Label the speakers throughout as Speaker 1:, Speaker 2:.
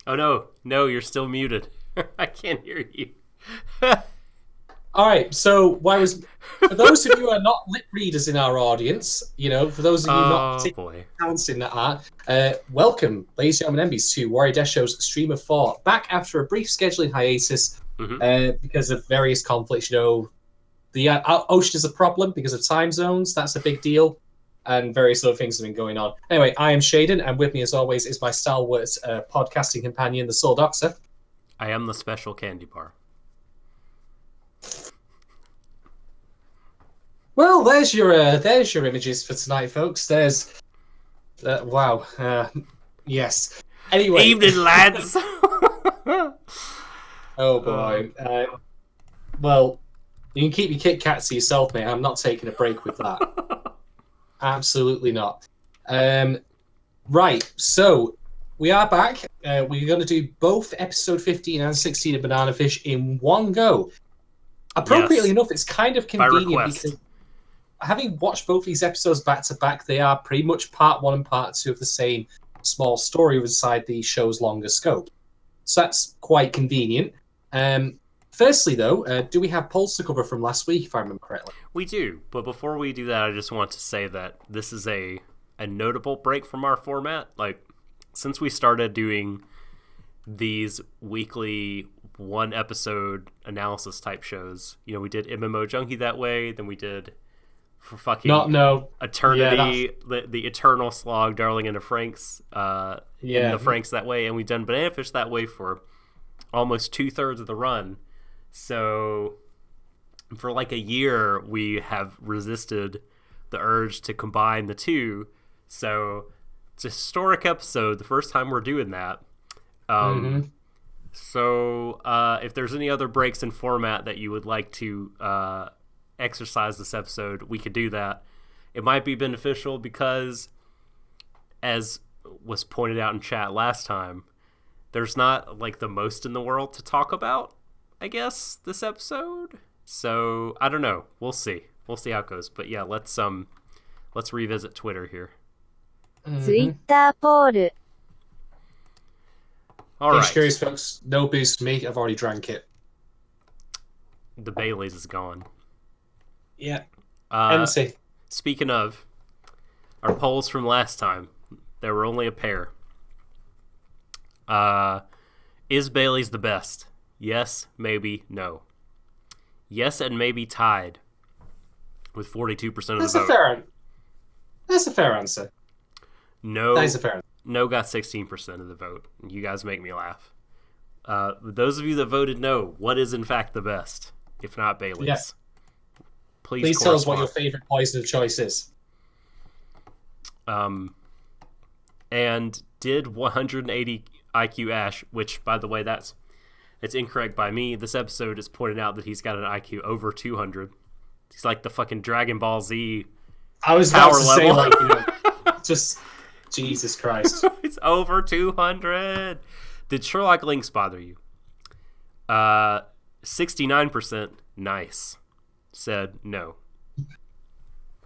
Speaker 1: Oh no, you're still muted. I can't hear you.
Speaker 2: All right, so for those of you who are not lip readers in our audience, for those of you not particularly talented in that art, welcome, ladies and gentlemen, MBs, to Warui Deshou's Stream of Thought, back after a brief scheduling hiatus because of various conflicts. The ocean is a problem because of time zones. That's a big deal. And various other things have been going on. Anyway, I am Shadon, and with me, as always, is my stalwart podcasting companion, the Soul Doctor.
Speaker 1: I am the special candy bar.
Speaker 2: Well, there's your images for tonight, folks. There's wow, yes. Anyway,
Speaker 1: evening, lads.
Speaker 2: Oh boy. Well, you can keep your Kit Kat to yourself, mate. I'm not taking a break with that. Absolutely not. Right, so we are back. We're going to do both episode 15 and 16 of Banana Fish in one go. Appropriately enough, it's kind of convenient because having watched both these episodes back to back, they are pretty much part 1 and part 2 of the same small story inside the show's longer scope. So that's quite convenient. Firstly, though, do we have polls to cover from last week, if I remember correctly?
Speaker 1: We do, but before we do that, I just want to say that this is a notable break from our format. Like, since we started doing these weekly one-episode analysis type shows, we did MMO Junkie that way, then we did for fucking Eternity, the Eternal Slog, Darling in the Franks, in the Franks that way, and we've done Banana Fish that way for almost 2/3 of the run. So for like a year, we have resisted the urge to combine the two. So it's a historic episode, the first time we're doing that. So if there's any other breaks in format that you would like to exercise this episode, we could do that. It might be beneficial because, as was pointed out in chat last time, there's not like the most in the world to talk about, I guess, this episode. So I don't know. We'll see how it goes. But yeah, let's revisit Twitter here.
Speaker 3: Twitter poll.
Speaker 1: All right.
Speaker 2: Just curious, folks. No boost for me. I've already drank it.
Speaker 1: The Bailey's is gone.
Speaker 2: Yeah. Empty.
Speaker 1: Speaking of our polls from last time, there were only a pair. Is Bailey's the best? Yes, maybe, no. Yes and maybe tied with 42% of the vote.
Speaker 2: That's a fair answer.
Speaker 1: No,
Speaker 2: that is a fair answer.
Speaker 1: No got 16% of the vote. You guys make me laugh. Those of you that voted no, what is in fact the best, if not Bailey's?
Speaker 2: Yeah. Please tell us what your favorite poison of choice is.
Speaker 1: And did 180 IQ Ash, which, by the way, it's incorrect by me. This episode is pointed out that he's got an IQ over 200. He's like the fucking Dragon Ball Z
Speaker 2: I was about to say, like, just Jesus Christ.
Speaker 1: It's over 200. Did Sherlock Links bother you? 69% nice said no.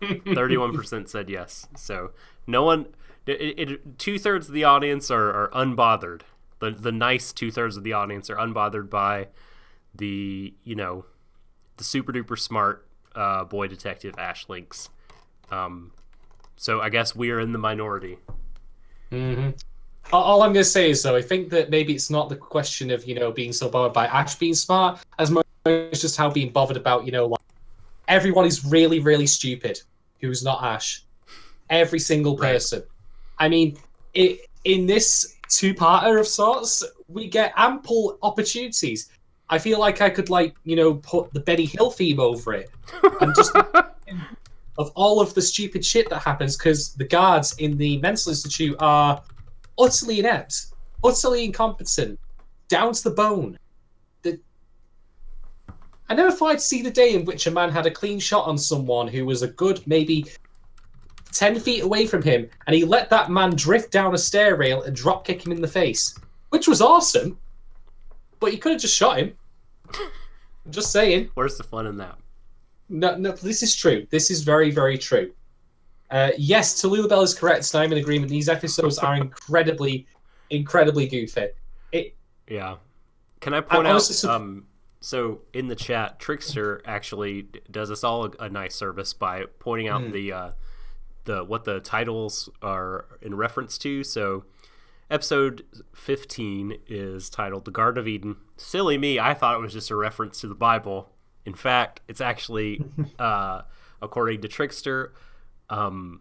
Speaker 1: 31% said yes. So no one... 2/3 of the audience are unbothered. The nice 2/3 of the audience are unbothered by the super duper smart boy detective Ash Links. So I guch we are in the minority.
Speaker 2: Mm-hmm. All I'm going to say is, though, I think that maybe it's not the question of being so bothered by Ash being smart as much as just how being bothered about like everyone is really, really stupid who's not Ash. Every single person. Right. I mean, in this two-parter of sorts, we get ample opportunities. I feel like I could, put the Benny Hill theme over it. And just of all of the stupid shit that happens, because the guards in the mental institute are utterly inept, utterly incompetent, down to the bone. I never thought I'd see the day in which a man had a clean shot on someone who was a good, maybe 10 feet away from him, and he let that man drift down a stair rail and drop kick him in the face, which was awesome. But you could have just shot him. I'm just saying.
Speaker 1: Where's the fun in that?
Speaker 2: No, this is true. This is very, very true. Yes, Tallulah Bell is correct, and I'm in agreement. These episodes are incredibly, incredibly goofy.
Speaker 1: Yeah. Can I point
Speaker 2: I'm
Speaker 1: out?
Speaker 2: also
Speaker 1: So in the chat, Trickster actually does us all a nice service by pointing out the what the titles are in reference to. So episode 15 is titled "The Garden of Eden." Silly me, I thought it was just a reference to the Bible. In fact, it's actually, according to Trickster, Garden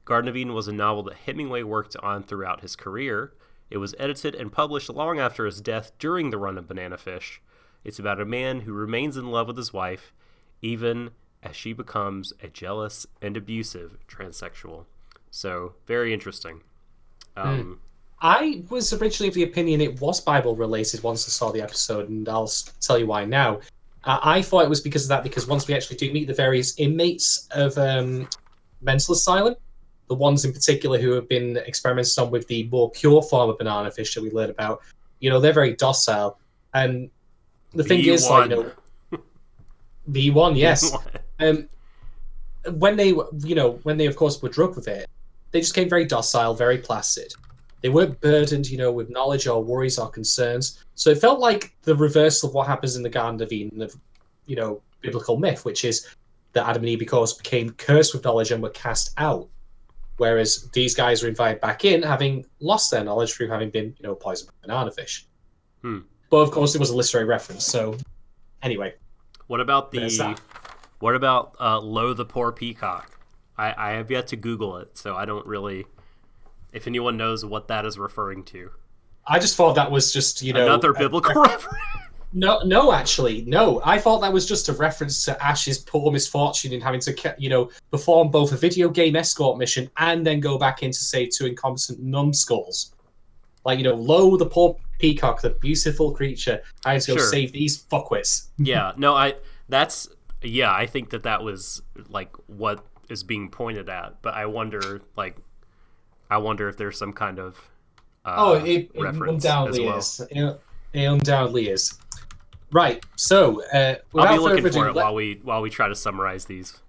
Speaker 1: of Eden was a novel that Hemingway worked on throughout his career. It was edited and published long after his death during the run of Banana Fish. It's about a man who remains in love with his wife, even as she becomes a jealous and abusive transsexual. So, very interesting.
Speaker 2: I was originally of the opinion it was Bible related once I saw the episode, and I'll tell you why now. I thought it was because of that, because once we actually do meet the various inmates of mental asylum, the ones in particular who have been experimented on with the more pure form of banana fish that we learned about, they're very docile. And the thing is, V1, yes. When they of course were drugged with it, they just came very docile, very placid. They weren't burdened, with knowledge or worries or concerns. So it felt like the reversal of what happens in the Garden of Eden of, biblical myth, which is that Adam and Eve, because became cursed with knowledge and were cast out. Whereas these guys were invited back in, having lost their knowledge through having been, poisoned by banana fish. But of course, it was a literary reference. So, anyway,
Speaker 1: what about Lo the Poor Peacock? I have yet to Google it, so I don't really. If anyone knows what that is referring to,
Speaker 2: I just thought that was just
Speaker 1: another biblical reference.
Speaker 2: No, actually, no. I thought that was just a reference to Ash's poor misfortune in having to, perform both a video game escort mission and then go back in to save two incompetent numbskulls. Like, Lo, the poor peacock, the beautiful creature, I had to go save these fuckwits.
Speaker 1: Yeah, no, I think that was, like, what is being pointed at, but I wonder if there's some kind of
Speaker 2: it
Speaker 1: reference
Speaker 2: undoubtedly
Speaker 1: as well.
Speaker 2: is. It undoubtedly is. Right, so
Speaker 1: I'll be looking for it while we try to summarize these.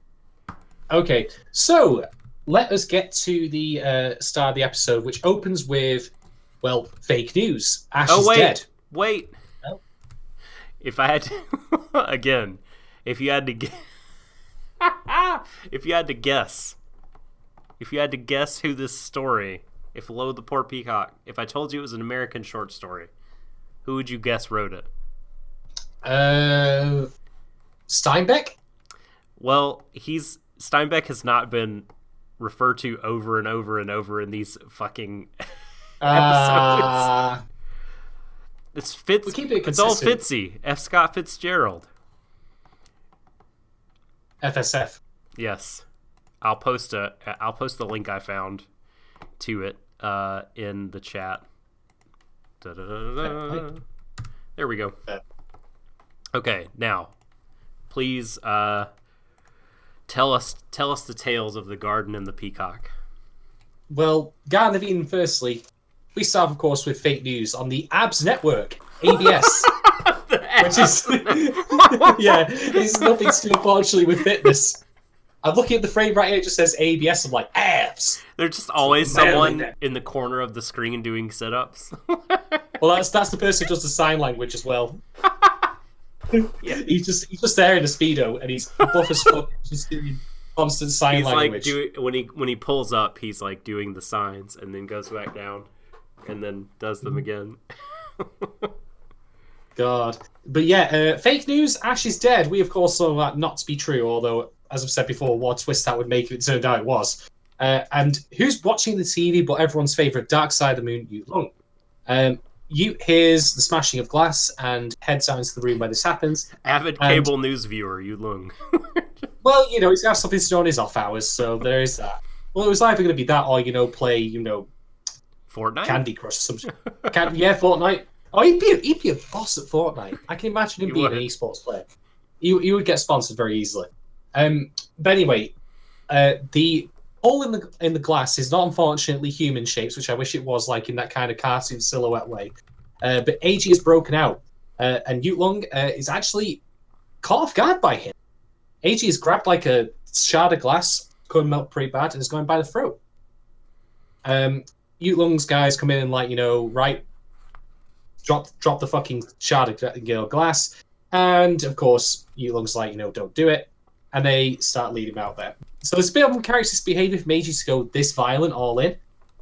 Speaker 2: Okay, so let us get to the start of the episode, which opens with, fake news. Ash is dead.
Speaker 1: Wait.
Speaker 2: Oh.
Speaker 1: If I had to, again, if you had to guess who this story, if Lo the Poor Peacock, if I told you it was an American short story, who would you guess wrote it?
Speaker 2: Steinbeck?
Speaker 1: Well, Steinbeck has not been referred to over and over and over in these fucking episodes. It's all Fitzy. F. Scott Fitzgerald.
Speaker 2: FSF.
Speaker 1: Yes. I'll post the link I found to it in the chat. There we go. Okay, now, please tell us the tales of the garden and the peacock.
Speaker 2: Well, Garden of Eden, firstly, we start, of course, with fake news on the ABS network, ABS. Which is, it's nothing to do, unfortunately, with fitness. I'm looking at the frame right here, it just says ABS. I'm like, abs!
Speaker 1: There's just always someone in the corner of the screen doing sit-ups.
Speaker 2: Well, that's the person who does the sign language as well. Yeah, he's just there in a Speedo, and he's buff as fuck, just doing constant sign language.
Speaker 1: Like when he pulls up, he's like doing the signs, and then goes back down, and then does them again.
Speaker 2: God. But yeah, fake news, Ash is dead. We, of course, saw that not to be true, although, as I've said before, what twist that would make if it turned out it was. And who's watching the TV but everyone's favourite Dark Side of the Moon, Yu Lung? Yu hears the smashing of glass and heads out into the room where this happens.
Speaker 1: Avid cable news viewer, Yu Lung.
Speaker 2: Well, he's going to have something to do on his off hours, so there is that. Well, it was either going to be that or, play,
Speaker 1: Fortnite?
Speaker 2: Candy Crush or something. Yeah, Fortnite. Oh, he'd be a boss at Fortnite. I can imagine him being an esports player. He would get sponsored very easily. But anyway, the hole in the glass is not unfortunately human shapes, which I wish it was, like in that kind of cartoon silhouette way. But AG is broken out, and Yu Lung is actually caught off guard by him. AG is grabbed like a shard of glass, could melt pretty bad, and is going by the throat. Yu Lung's guys come in and right, drop the fucking shard of glass. And of course, Yulong's like, don't do it. And they start leading him out there. So it's a bit of character's behavior for Meiji to go this violent all in,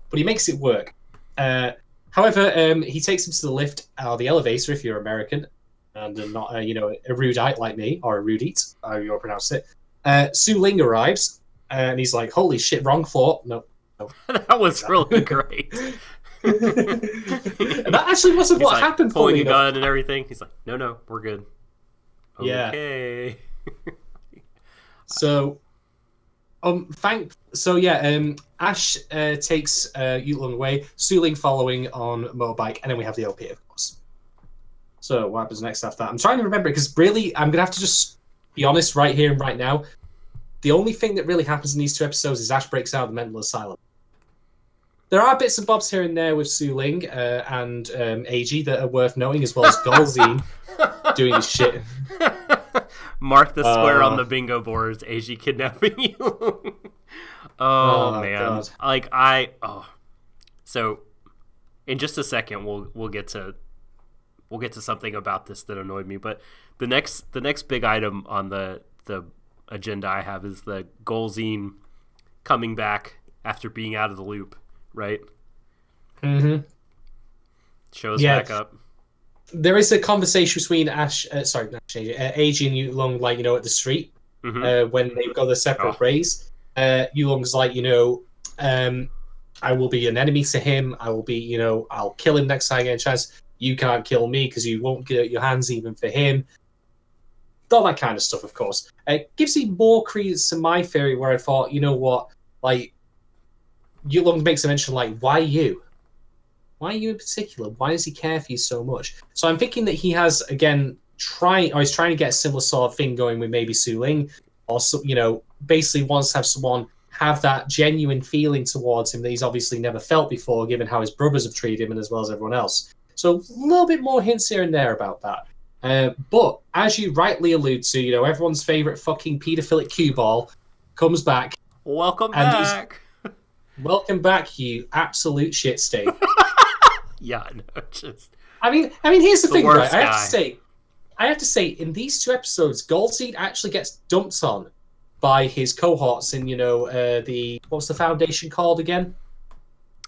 Speaker 2: but he makes it work. However, he takes him to the lift or the elevator if you're American and not a erudite like me, or erudite, however you pronounce it. Su Ling arrives, and he's like, "Holy shit, wrong floor." No.
Speaker 1: That was really great.
Speaker 2: And that actually wasn't what happened.
Speaker 1: Pulling a gun and everything. He's like, "No, we're good."
Speaker 2: Yeah.
Speaker 1: Okay.
Speaker 2: So, Ash takes Yulong away, Su Ling following on motorbike, and then we have the OP, of course. So what happens next after that? I'm trying to remember, because really, I'm going to have to just be honest right here and right now. The only thing that really happens in these 2 episodes is Ash breaks out of the mental asylum. There are bits and bobs here and there with Su Ling and Eiji that are worth knowing, as well as Golzine doing his shit.
Speaker 1: Mark the square on the bingo boards. Eiji kidnapping you. Oh man! God. So, in just a second, we'll get to something about this that annoyed me. But the next big item on the agenda I have is the Golzine coming back after being out of the loop. Right?
Speaker 2: Mm-hmm.
Speaker 1: Shows back up.
Speaker 2: There is a conversation between Eiji and Yulong, at the street, when they go their separate ways. Yulong's like, I will be an enemy to him. I will be, I'll kill him next time I get a chance. You can't kill me because you won't get your hands even for him. All that kind of stuff, of course. It gives you more credence to my theory, where I thought, Yulong makes a mention why you? Why you in particular? Why does he care for you so much? So I'm thinking that he has, again, he's trying to get a similar sort of thing going with maybe Su Ling, or basically wants to have someone have that genuine feeling towards him that he's obviously never felt before, given how his brothers have treated him and as well as everyone else. So a little bit more hints here and there about that. But as you rightly allude to, everyone's favorite fucking paedophilic cue ball comes back.
Speaker 1: Welcome back.
Speaker 2: Welcome back, you absolute shit state.
Speaker 1: Yeah, no, just.
Speaker 2: I mean, here's the thing, right?
Speaker 1: Guy.
Speaker 2: I have to say, in these 2 episodes, Goldseed actually gets dumped on by his cohorts in, what's the foundation called again?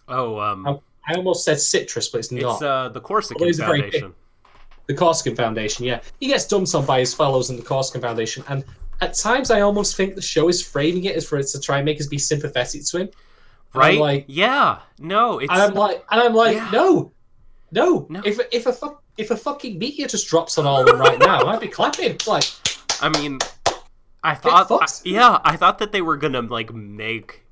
Speaker 1: Oh,
Speaker 2: I almost said Citrus, but it's not.
Speaker 1: It's the Corsican Foundation.
Speaker 2: The Corsican Foundation, yeah. He gets dumped on by his fellows in the Corsican Foundation, and at times I almost think the show is framing it as for it to try and make us be sympathetic to him.
Speaker 1: Right? Yeah. No. It's...
Speaker 2: And I'm like,
Speaker 1: yeah.
Speaker 2: No. If a fucking meteor just drops on all of them right now, I'd be clapping.
Speaker 1: I mean, I thought that they were gonna make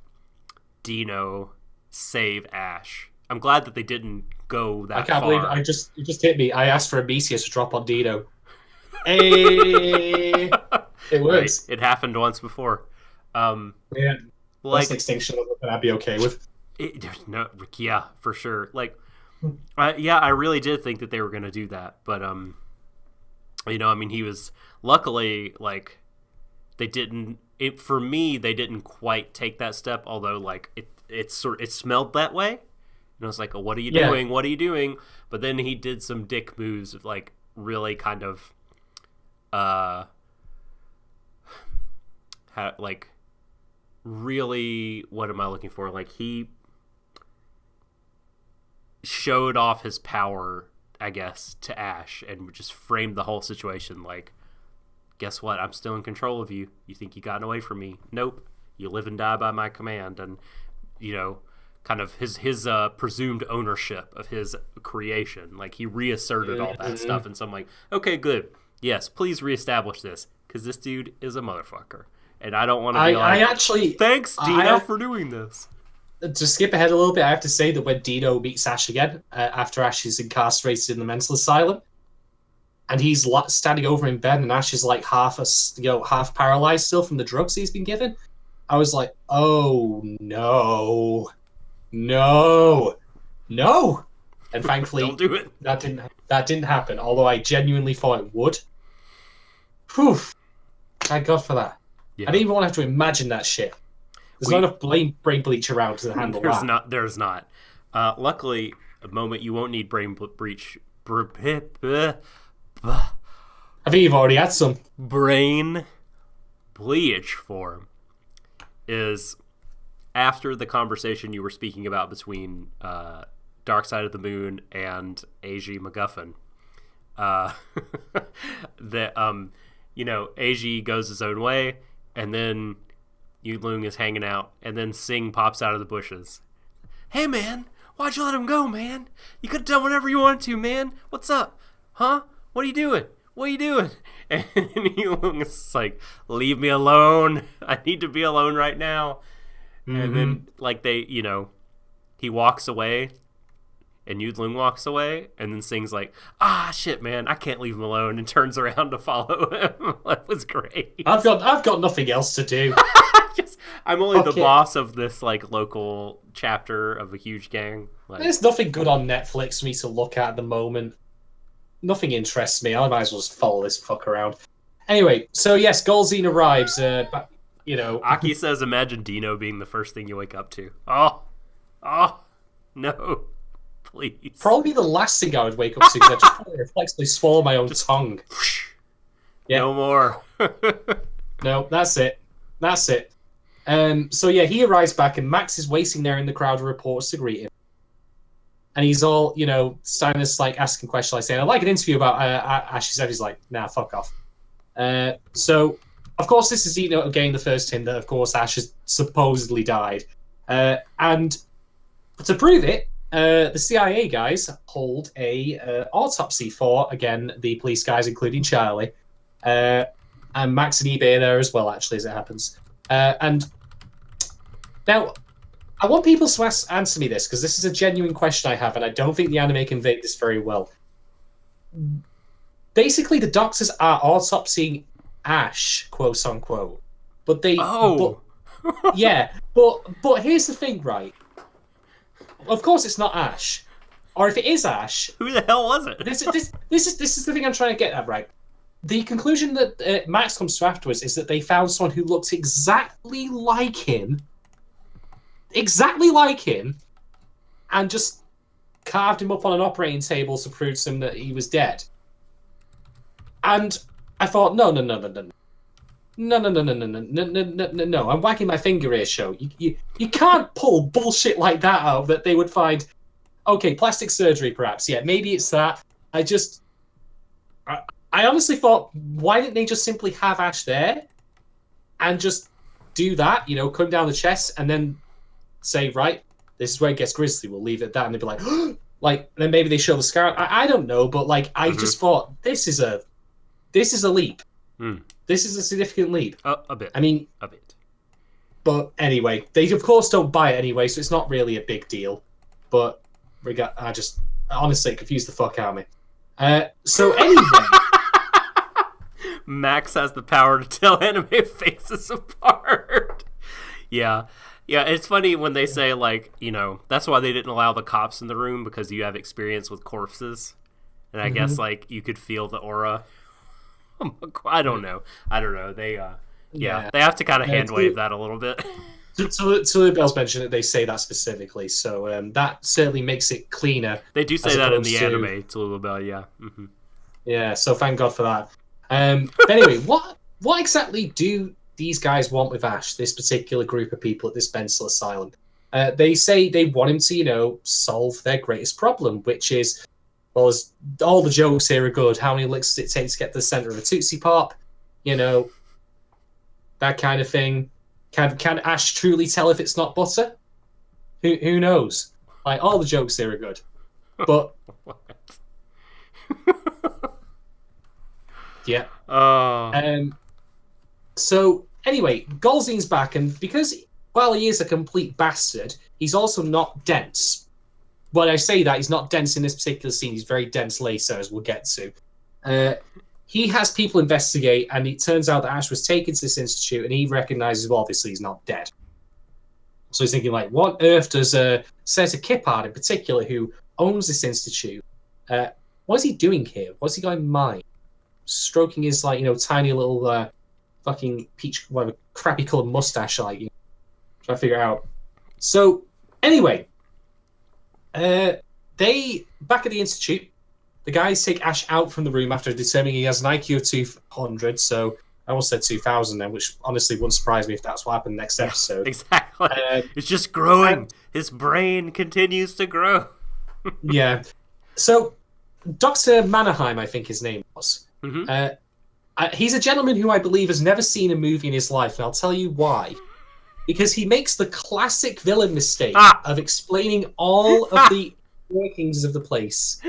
Speaker 1: Dino save Ash. I'm glad that they didn't go that far.
Speaker 2: I can't believe it just hit me. I asked for a meteor to drop on Dino. Hey, it works.
Speaker 1: Right. It happened once before.
Speaker 2: Yeah. That's extinction level that I'd be okay with.
Speaker 1: Yeah, for sure. I really did think that they were going to do that, but he was luckily they didn't. For me, they didn't quite take that step. Although it smelled that way, and I was like, oh, "What are you doing? What are you doing?" But then he did some dick moves of really kind of, really, what am I looking for? He showed off his power, I guess, to Ash and just framed the whole situation guess what? I'm still in control of you. You think you gotten away from me? Nope. You live and die by my command. And, kind of his presumed ownership of his creation. He reasserted all that stuff. And so I'm like, okay, good. Yes, please reestablish this, because this dude is a motherfucker. And I don't want to be thanks, Dino, for doing this.
Speaker 2: To skip ahead a little bit, I have to say that when Dino meets Ash again, after Ash is incarcerated in the mental asylum, and he's standing over in bed, and Ash is half paralyzed still from the drugs he's been given, I was like, oh no. And thankfully,
Speaker 1: don't do it.
Speaker 2: That didn't happen, although I genuinely thought it would. Whew. Thank God for that. Yeah. I didn't even want to have to imagine that shit. There's not enough brain bleach around to handle that.
Speaker 1: There's not. Luckily, a moment you won't need brain bleach
Speaker 2: I think you've already had some.
Speaker 1: brain bleach form is after the conversation you were speaking about between Dark Side of the Moon and A.G. MacGuffin. A.G. goes his own way, and then Yulung is hanging out, and then Sing pops out of the bushes. Hey, man, why'd you let him go, man? You could have done whatever you wanted to, man. What's up? Huh? What are you doing? What are you doing? And Yulung is like, leave me alone. I need to be alone right now. And then, he walks away, and Yulung walks away, and then Sing's like, shit, man, I can't leave him alone, and turns around to follow him. That was great.
Speaker 2: I've got nothing else to do.
Speaker 1: I'm only the boss of this local chapter of a huge gang.
Speaker 2: There's nothing good on Netflix for me to look at the moment. Nothing interests me. I might as well just follow this fuck around. Anyway, so yes, Golzine arrives.
Speaker 1: Aki says, imagine Dino being the first thing you wake up to. Oh, no, please.
Speaker 2: Probably the last thing I would wake up to, because I just probably reflexively swallow my own tongue.
Speaker 1: Yeah. No more.
Speaker 2: No, that's it. So yeah, he arrives back, and Max is waiting there in the crowd of reporters to greet him. And he's all, Steiner's asking questions, saying, I'd like an interview about Ash. He's like, nah, fuck off. So, of course, this is, again, the first hint that, of course, Ash has supposedly died. And to prove it, the CIA guys hold a autopsy for, again, the police guys, including Charlie. And Max and eBay are there as well, actually, as it happens. And now, I want people to answer me this, because this is a genuine question I have, and I don't think the anime conveyed this very well. Basically, the doctors are autopsying Ash, quote unquote, but they.
Speaker 1: Oh.
Speaker 2: But here's the thing, right? Of course, it's not Ash, or if it is Ash,
Speaker 1: who the hell was it?
Speaker 2: This is the thing I'm trying to get at, right? The conclusion that Max comes to afterwards is that they found someone who looks exactly like him, and just carved him up on an operating table to prove to him that he was dead. And I thought, no. I'm wagging my finger here, Show. You can't pull bullshit like that out that they would find. Okay, plastic surgery, perhaps. Yeah, maybe it's that. I honestly thought, why didn't they just simply have Ash there and just do that? Cut him down the chest and then say, right, this is where it gets grisly. We'll leave it at that, and they'd be like, then maybe they show the scar. I don't know, but I just thought this is a leap. This is a significant leap.
Speaker 1: A bit.
Speaker 2: I mean,
Speaker 1: a bit.
Speaker 2: But anyway, they of course don't buy it anyway, so it's not really a big deal. But honestly, it confused the fuck out of me. So anyway.
Speaker 1: Max has the power to tell anime faces apart. Yeah, it's funny when they say, that's why they didn't allow the cops in the room, because you have experience with corpses. And I guess, you could feel the aura. I don't know. They, they have to kind of hand-wave that a little bit.
Speaker 2: To Bell's mentioned that they say that specifically, so that certainly makes it cleaner.
Speaker 1: They do say that in the anime, Tallulah Bell, yeah. Mm-hmm.
Speaker 2: Yeah, so thank God for that. But anyway, what exactly do these guys want with Ash, this particular group of people at this mental asylum? They say they want him to, solve their greatest problem, which is, well, all the jokes here are good. How many licks does it take to get to the center of a Tootsie Pop? That kind of thing. Can Ash truly tell if it's not butter? Who knows? All the jokes here are good. But... yeah. So, anyway, Golzine's back, and because, while he is a complete bastard, he's also not dense. When I say that, he's not dense in this particular scene. He's very dense later, as we'll get to. He has people investigate, and it turns out that Ash was taken to this institute, and he recognizes, well, obviously, he's not dead. So he's thinking, what on earth does Senator Kippard, in particular, who owns this institute, what is he doing here? What's he got in mind? Stroking his, tiny little fucking peach, whatever, crappy coloured mustache, trying to figure it out. So, anyway, they, back at the institute, the guys take Ash out from the room after determining he has an IQ of 200. So I almost said 2,000 then, which honestly wouldn't surprise me if that's what happened next episode.
Speaker 1: Exactly. It's just growing. His brain continues to grow.
Speaker 2: Yeah. So Dr. Mannerheim, I think his name was. He's a gentleman who I believe has never seen a movie in his life, and I'll tell you why. Because he makes the classic villain mistake of explaining all of the workings of the place.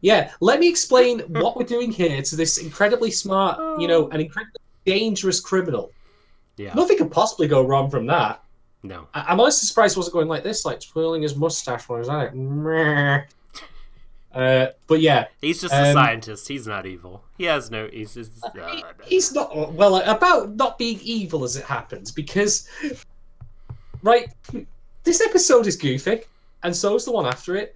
Speaker 2: Yeah, let me explain what we're doing here to this incredibly smart, an incredibly dangerous criminal.
Speaker 1: Yeah.
Speaker 2: Nothing could possibly go wrong from that.
Speaker 1: No.
Speaker 2: I'm honestly surprised he wasn't going like this, like twirling his mustache when he was at it. But yeah,
Speaker 1: he's just a scientist. He's not evil. He has no. He's just.
Speaker 2: He's not well about not being evil as it happens, because right, this episode is goofy, and so is the one after it.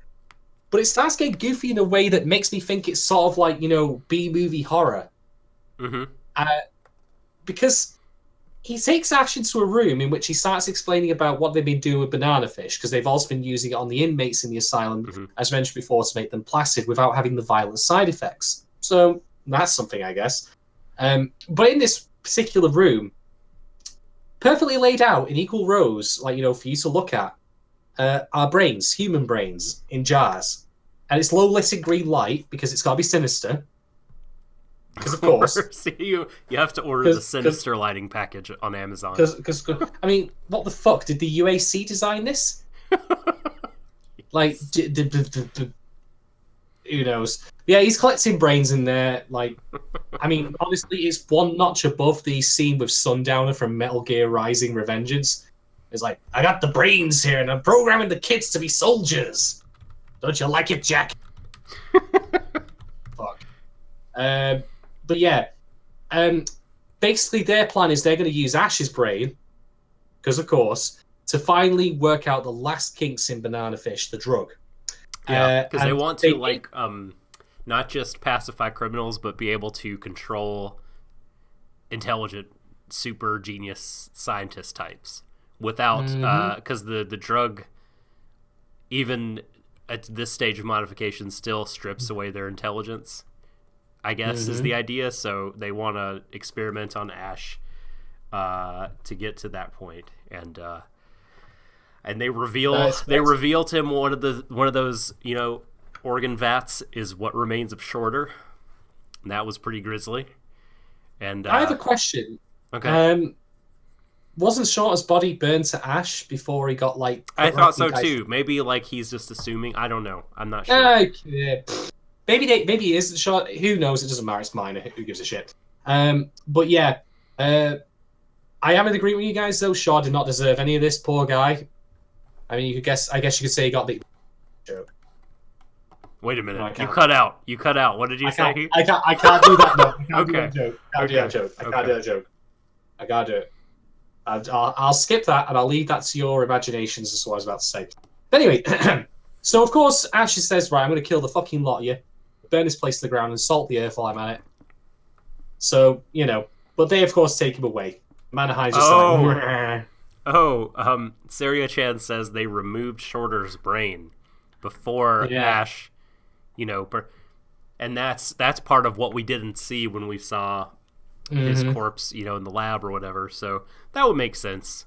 Speaker 2: But it starts getting goofy in a way that makes me think it's sort of like B-movie horror. Because he takes Ash into a room in which he starts explaining about what they've been doing with banana fish, because they've also been using it on the inmates in the asylum, as mentioned before, to make them placid without having the violent side effects. So that's something, I guess. But in this particular room, perfectly laid out in equal rows, for you to look at, are brains, human brains, in jars. And it's low-lit green light, because it's got to be sinister. Because of course,
Speaker 1: you have to order the sinister lighting package on Amazon.
Speaker 2: Because I mean, what the fuck did the UAC design this? Like, who knows? Yeah, he's collecting brains in there. Like, I mean, honestly, it's one notch above the scene with Sundowner from Metal Gear Rising: Revengeance. It's like, I got the brains here, and I'm programming the kids to be soldiers. Don't you like it, Jack? Fuck. But yeah, basically their plan is they're going to use Ash's brain, because of course, to finally work out the last kinks in banana fish, the drug.
Speaker 1: Yeah, because they want to not just pacify criminals, but be able to control intelligent, super genius scientist types without, because the drug, even at this stage of modification, still strips away their intelligence, I guess, is the idea. So they want to experiment on Ash to get to that point, and they reveal to him one of those organ vats is what remains of Shorter, and that was pretty grisly. And
Speaker 2: I have a question.
Speaker 1: Okay.
Speaker 2: Wasn't Shorter's body burned to ash before he got
Speaker 1: I thought so too. Maybe he's just assuming. I don't know. I'm not sure.
Speaker 2: Maybe he is short. Who knows? It doesn't matter. It's minor. Who gives a shit? But yeah, I am in agreement with you guys. Though Shaw did not deserve any of this. Poor guy. I mean, I guess you could say he got the joke.
Speaker 1: Wait a minute. No, you cut out. What did you say?
Speaker 2: I can't do that. No. I can't
Speaker 1: okay.
Speaker 2: do that joke. I can't do that joke. I can't do it. I'll skip that, and I'll leave that to your imaginations, as what I was about to say. But anyway, so of course, Ash says, right, I'm going to kill the fucking lot of you, burn this place to the ground, and salt the earth while I'm at it. So, but they, of course, take him away. Manahai's just
Speaker 1: Saria Chan says they removed Shorter's brain before Ash, and that's part of what we didn't see when we saw his corpse, in the lab or whatever. So that would make sense.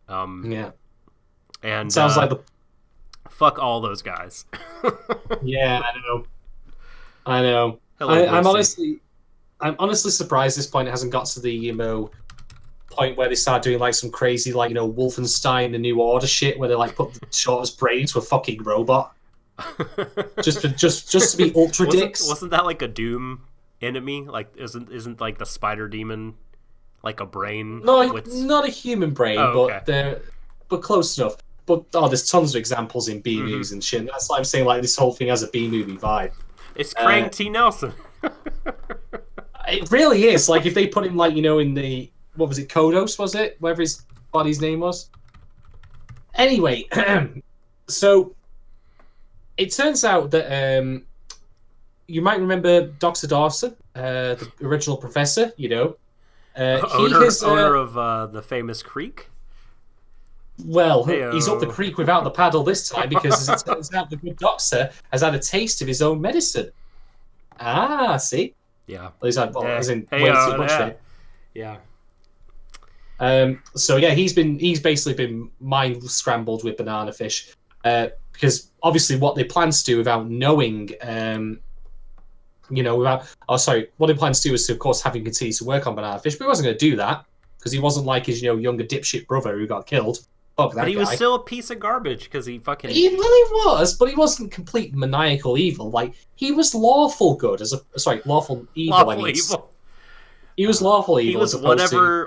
Speaker 2: And
Speaker 1: it
Speaker 2: sounds like
Speaker 1: fuck all those guys.
Speaker 2: Yeah, I know. I'm honestly surprised this point it hasn't got to the point where they start doing some crazy Wolfenstein the New Order shit where they put the Shorter's brain into a fucking robot. just to be ultra dicks.
Speaker 1: Wasn't that a Doom enemy? Isn't the spider demon a brain?
Speaker 2: No, not a human brain,
Speaker 1: okay.
Speaker 2: but close enough. But there's tons of examples in B movies and shit. That's why I'm saying this whole thing has a B movie vibe.
Speaker 1: It's Craig T. Nelson.
Speaker 2: It really is. If they put him in the what was it, Kodos, was it? Whatever his body's name was. Anyway, so it turns out that you might remember Dr. Dawson, the original professor,
Speaker 1: owner of the famous creek.
Speaker 2: Well,
Speaker 1: Heyo.
Speaker 2: he's up the creek without the paddle this time because, as it turns out, the good doctor has had a taste of his own medicine. Ah, see?
Speaker 1: Yeah.
Speaker 2: Well, he's had, as in, way
Speaker 1: Heyo,
Speaker 2: too much of it.
Speaker 1: Yeah.
Speaker 2: So yeah, he's basically been mind scrambled with banana fish, because obviously what they plan to do without knowing, what they plan to do is to, of course, have him continue to work on banana fish, but he wasn't going to do that because he wasn't like his younger dipshit brother who got killed. Fuck that
Speaker 1: But he
Speaker 2: guy.
Speaker 1: was still a piece of garbage because he fucking.
Speaker 2: He really was, but he wasn't complete maniacal evil. Like he was lawful good lawful evil.
Speaker 1: Lawful evil.
Speaker 2: He was lawful evil.
Speaker 1: He was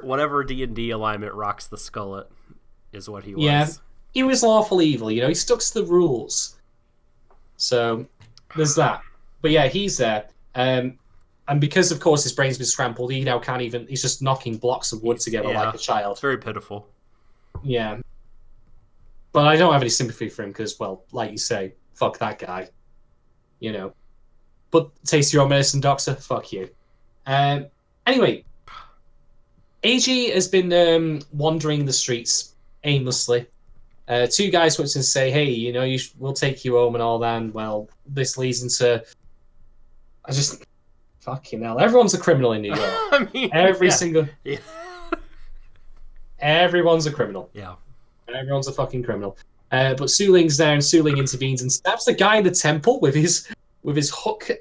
Speaker 1: whatever D&D alignment rocks the skullet is what he was.
Speaker 2: Yeah, he was lawful evil. He stuck to the rules. So there's that. But yeah, he's there. And because of course his brain's been scrambled, he now can't even. He's just knocking blocks of wood together like a child.
Speaker 1: It's very pitiful.
Speaker 2: Yeah. But I don't have any sympathy for him because, well, like you say, fuck that guy. But taste your own medicine, doctor. Fuck you. Anyway, AG has been wandering the streets aimlessly. Two guys went to say, hey, we'll take you home and all that. And, well, this leads into... Fucking hell. Everyone's a criminal in New York.
Speaker 1: I mean,
Speaker 2: Yeah. Everyone's a criminal.
Speaker 1: Yeah.
Speaker 2: Everyone's a fucking criminal. But Su Ling's there, and Su Ling intervenes and stabs the guy in the temple with his hook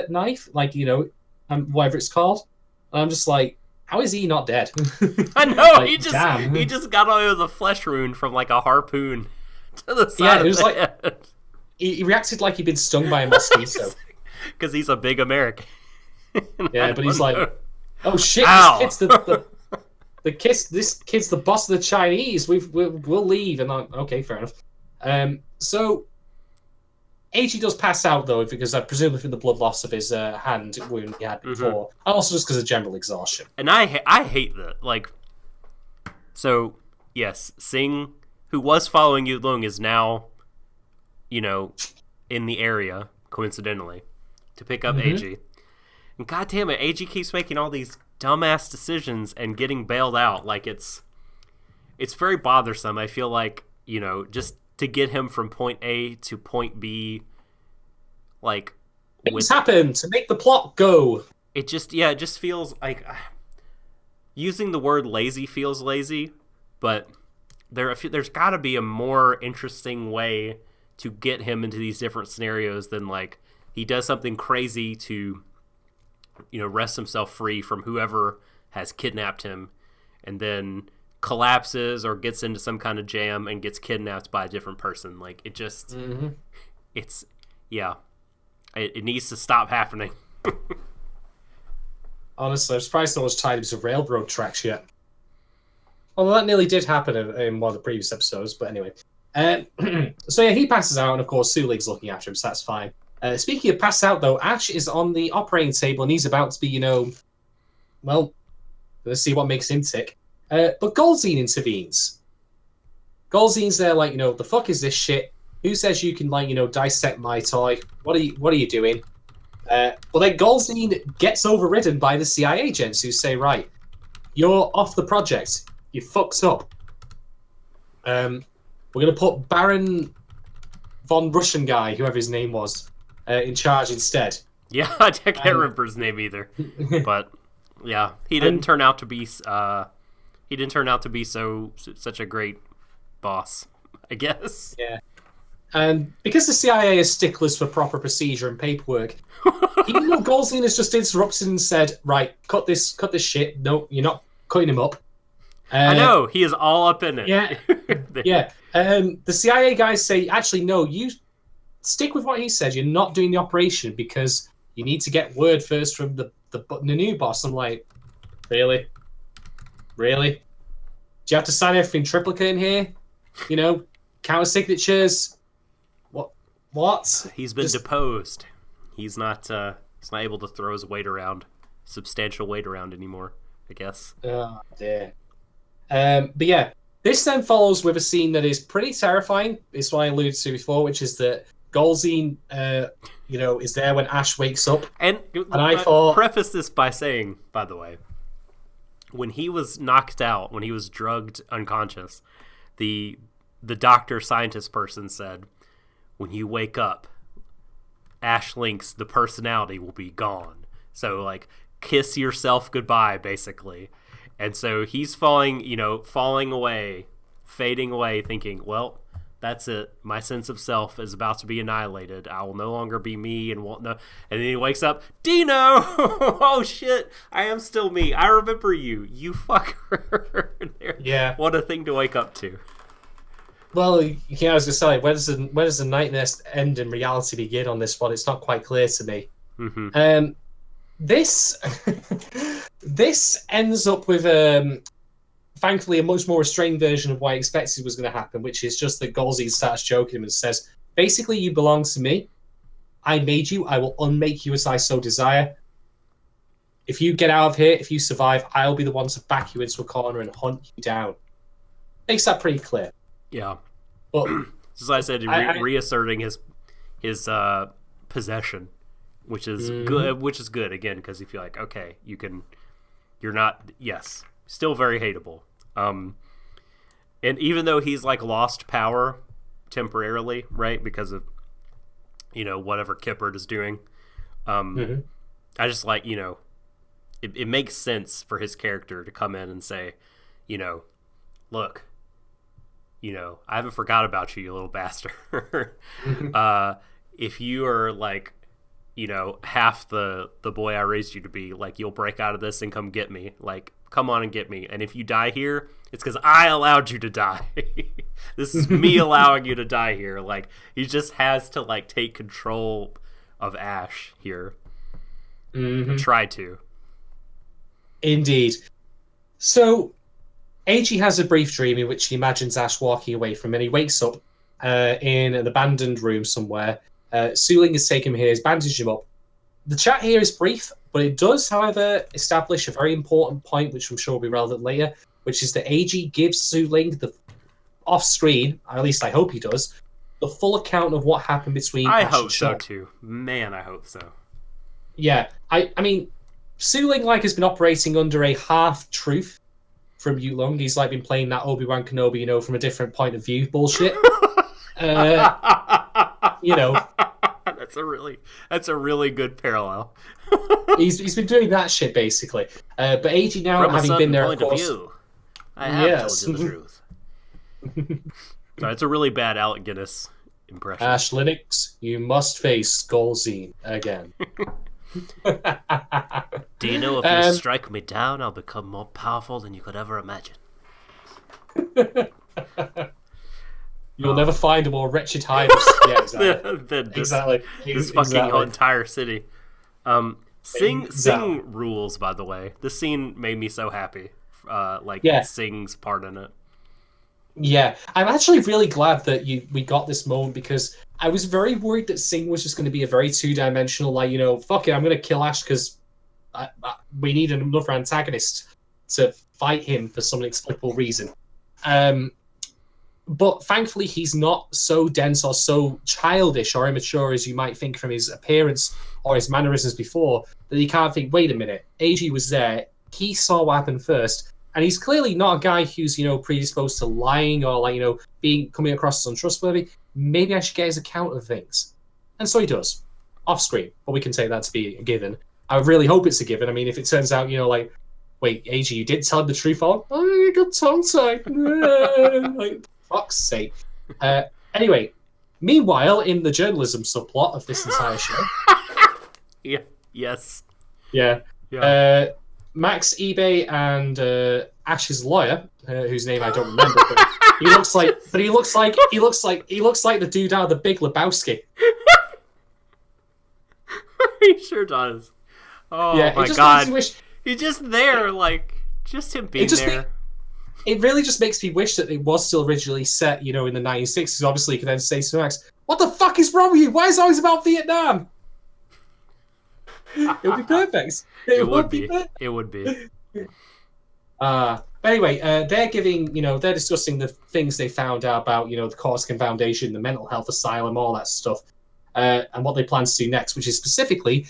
Speaker 2: knife, whatever it's called. And I'm just like, how is he not dead?
Speaker 1: I know,
Speaker 2: Like,
Speaker 1: he just got over the flesh wound from like a harpoon to the side.
Speaker 2: Yeah, it was
Speaker 1: of the
Speaker 2: like
Speaker 1: head.
Speaker 2: he reacted like he'd been stung by a mosquito.
Speaker 1: Because he's a big American.
Speaker 2: Yeah, but he's like, oh shit,
Speaker 1: Ow.
Speaker 2: this kid's the boss of the Chinese. We'll leave. And I'm okay, fair enough. So AG does pass out though, because presumably from the blood loss of his hand wound he had before, and also just because of general exhaustion.
Speaker 1: And I hate that. Like, so yes, Singh, who was following Yu Lung, is now, in the area coincidentally to pick up AG. And god damn it, AG keeps making all these dumbass decisions and getting bailed out. Like it's very bothersome. I feel like, just to get him from point A to point B, like
Speaker 2: things happen to make the plot go.
Speaker 1: It just feels like using the word lazy feels lazy, but there's got to be a more interesting way to get him into these different scenarios than like he does something crazy to wrest himself free from whoever has kidnapped him, and then collapses or gets into some kind of jam and gets kidnapped by a different person. Like it just, it needs to stop happening.
Speaker 2: Honestly, I'm surprised no one's tied him to railroad tracks yet. Although that nearly did happen in one of the previous episodes, but anyway. So yeah, he passes out, and of course Su Ling's looking after him, so that's fine. Speaking of pass out, though, Ash is on the operating table, and he's about to be, well, let's see what makes him tick. But Golzine intervenes. Golzine's there like, the fuck is this shit? Who says you can, dissect my toy? What are you doing? But then Golzine gets overridden by the CIA agents who say, right, you're off the project. You fucked up. We're going to put Baron von Russian guy, whoever his name was, in charge instead.
Speaker 1: Yeah, I can't remember his name either. But yeah, he didn't turn out to be such a great boss, I guess.
Speaker 2: Yeah. And because the CIA is sticklers for proper procedure and paperwork, even though Golzine has just interrupted and said, right, cut this shit. No, you're not cutting him up.
Speaker 1: I know, he is all up in it.
Speaker 2: Yeah. Yeah. The CIA guys say, actually, no, you stick with what he said. You're not doing the operation because you need to get word first from the new boss. I'm like, really? Do you have to sign everything triplicate in here? Counter signatures? What?
Speaker 1: He's been deposed. He's not able to throw his substantial weight around anymore, I guess.
Speaker 2: Oh, dear. But yeah, this then follows with a scene that is pretty terrifying. It's what I alluded to before, which is that Golzine, is there when Ash wakes up.
Speaker 1: And I thought... preface this by saying, by the way, when he was knocked out, when he was drugged unconscious, the doctor scientist person said, when you wake up, Ash Link's the personality will be gone. So like kiss yourself goodbye, basically. And so he's falling away, fading away, thinking, well, that's it. My sense of self is about to be annihilated. I will no longer be me and won't know. And then he wakes up, Dino! Oh shit, I am still me. I remember you. You fucker.
Speaker 2: Yeah.
Speaker 1: What a thing to wake up to.
Speaker 2: Well, I was just saying, where does the nightmare end and reality begin on this one? It's not quite clear to me.
Speaker 1: Mm-hmm.
Speaker 2: This ends up with thankfully a much more restrained version of what I expected was going to happen, which is just that Golzine starts joking him and says, basically, you belong to me. I made you. I will unmake you as I so desire. If you get out of here, if you survive, I'll be the one to back you into a corner and hunt you down. Makes that pretty clear.
Speaker 1: Yeah.
Speaker 2: But
Speaker 1: as I said, reasserting his possession, which is good. Which is good again because you feel like, okay, you're not. Yes, still very hateable. And even though he's like lost power temporarily, right, because of whatever Kippert is doing, I just like it makes sense for his character to come in and say, look, I haven't forgot about you, you little bastard. If you are like, half the boy I raised you to be, like, you'll break out of this and come get me. Like, come on and get me. And if you die here, it's because I allowed you to die. This is me allowing you to die here. Like, he just has to like take control of Ash here. Try to.
Speaker 2: Indeed. So Eiji has a brief dream in which he imagines Ash walking away from him, and he wakes up in an abandoned room somewhere. Suling has taken him here, has bandaged him up. The chat here is brief, but it does, however, establish a very important point, which I'm sure will be relevant later, which is that Eiji gives Suling the off-screen, or at least I hope he does, the full account of what happened between Ash and
Speaker 1: I hope so
Speaker 2: Shadon.
Speaker 1: too. Man, I hope so.
Speaker 2: Yeah, I mean, Suling has been operating under a half-truth from Yulong. He's been playing that Obi-Wan Kenobi, from a different point of view bullshit.
Speaker 1: That's a really good parallel.
Speaker 2: he's been doing that shit basically. But Eiji now,
Speaker 1: from
Speaker 2: having been there, of course,
Speaker 1: view, I have told you the truth. Sorry, it's a really bad Alec Guinness impression.
Speaker 2: Ash Linux, you must face Golzine again.
Speaker 1: Do you know if you strike me down, I'll become more powerful than you could ever imagine?
Speaker 2: You'll never find a more wretched hive. Yeah, exactly.
Speaker 1: This fucking entire city. Sing rules, by the way. This scene made me so happy. Sing's part in it.
Speaker 2: Yeah, I'm actually really glad that we got this moment, because I was very worried that Sing was just going to be a very two-dimensional, fuck it, I'm going to kill Ash because we need another antagonist to fight him for some inexplicable reason. But thankfully, he's not so dense or so childish or immature as you might think from his appearance or his mannerisms before, that you can't think, wait a minute, Eiji was there, he saw what happened first, and he's clearly not a guy who's, predisposed to lying or, coming across as untrustworthy. Maybe I should get his account of things. And so he does, off screen, but we can take that to be a given. I really hope it's a given. I mean, if it turns out, wait, Eiji, you didn't tell him the truth, I got tongue-tied. Fuck's sake. Anyway, meanwhile, in the journalism subplot of this entire show...
Speaker 1: Yeah. Yes.
Speaker 2: Yeah. Max, eBay, and Ash's lawyer, whose name I don't remember, but he looks like the dude out of The Big Lebowski.
Speaker 1: He sure does. Oh
Speaker 2: yeah,
Speaker 1: my god! He's just there, just him being there.
Speaker 2: It really just makes me wish that it was still originally set, in the 1960s. Obviously, you could then say to Max, "What the fuck is wrong with you? Why is it always about Vietnam?" It would be perfect. It would be.
Speaker 1: It would be.
Speaker 2: But anyway, they're discussing the things they found out about, the Corsican Foundation, the mental health asylum, all that stuff, and what they plan to do next, which is specifically,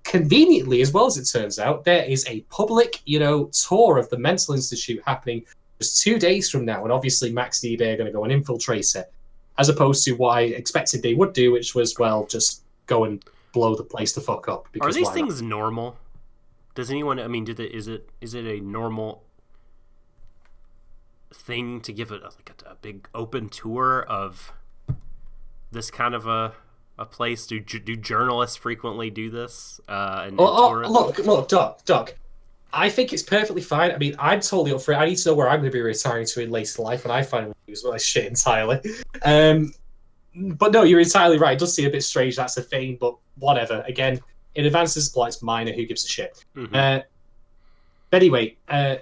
Speaker 2: conveniently, as well as it turns out, there is a public, tour of the mental institute happening just 2 days from now, and obviously Max and eBay are going to go and infiltrate it, as opposed to what I expected they would do, which was, well, just go and blow the place the fuck up.
Speaker 1: Are these things normal? Does anyone? I mean, is it a normal thing to give it a big open tour of this kind of a place? Do journalists frequently do this?
Speaker 2: Look, Doc. I think it's perfectly fine. I mean, I'm totally up for it. I need to know where I'm going to be retiring to in later life when I finally use my shit entirely. But no, you're entirely right. It does seem a bit strange. That's a thing, but whatever. Again, it advances the plot. It's minor. Who gives a shit?
Speaker 1: Mm-hmm.
Speaker 2: But anyway,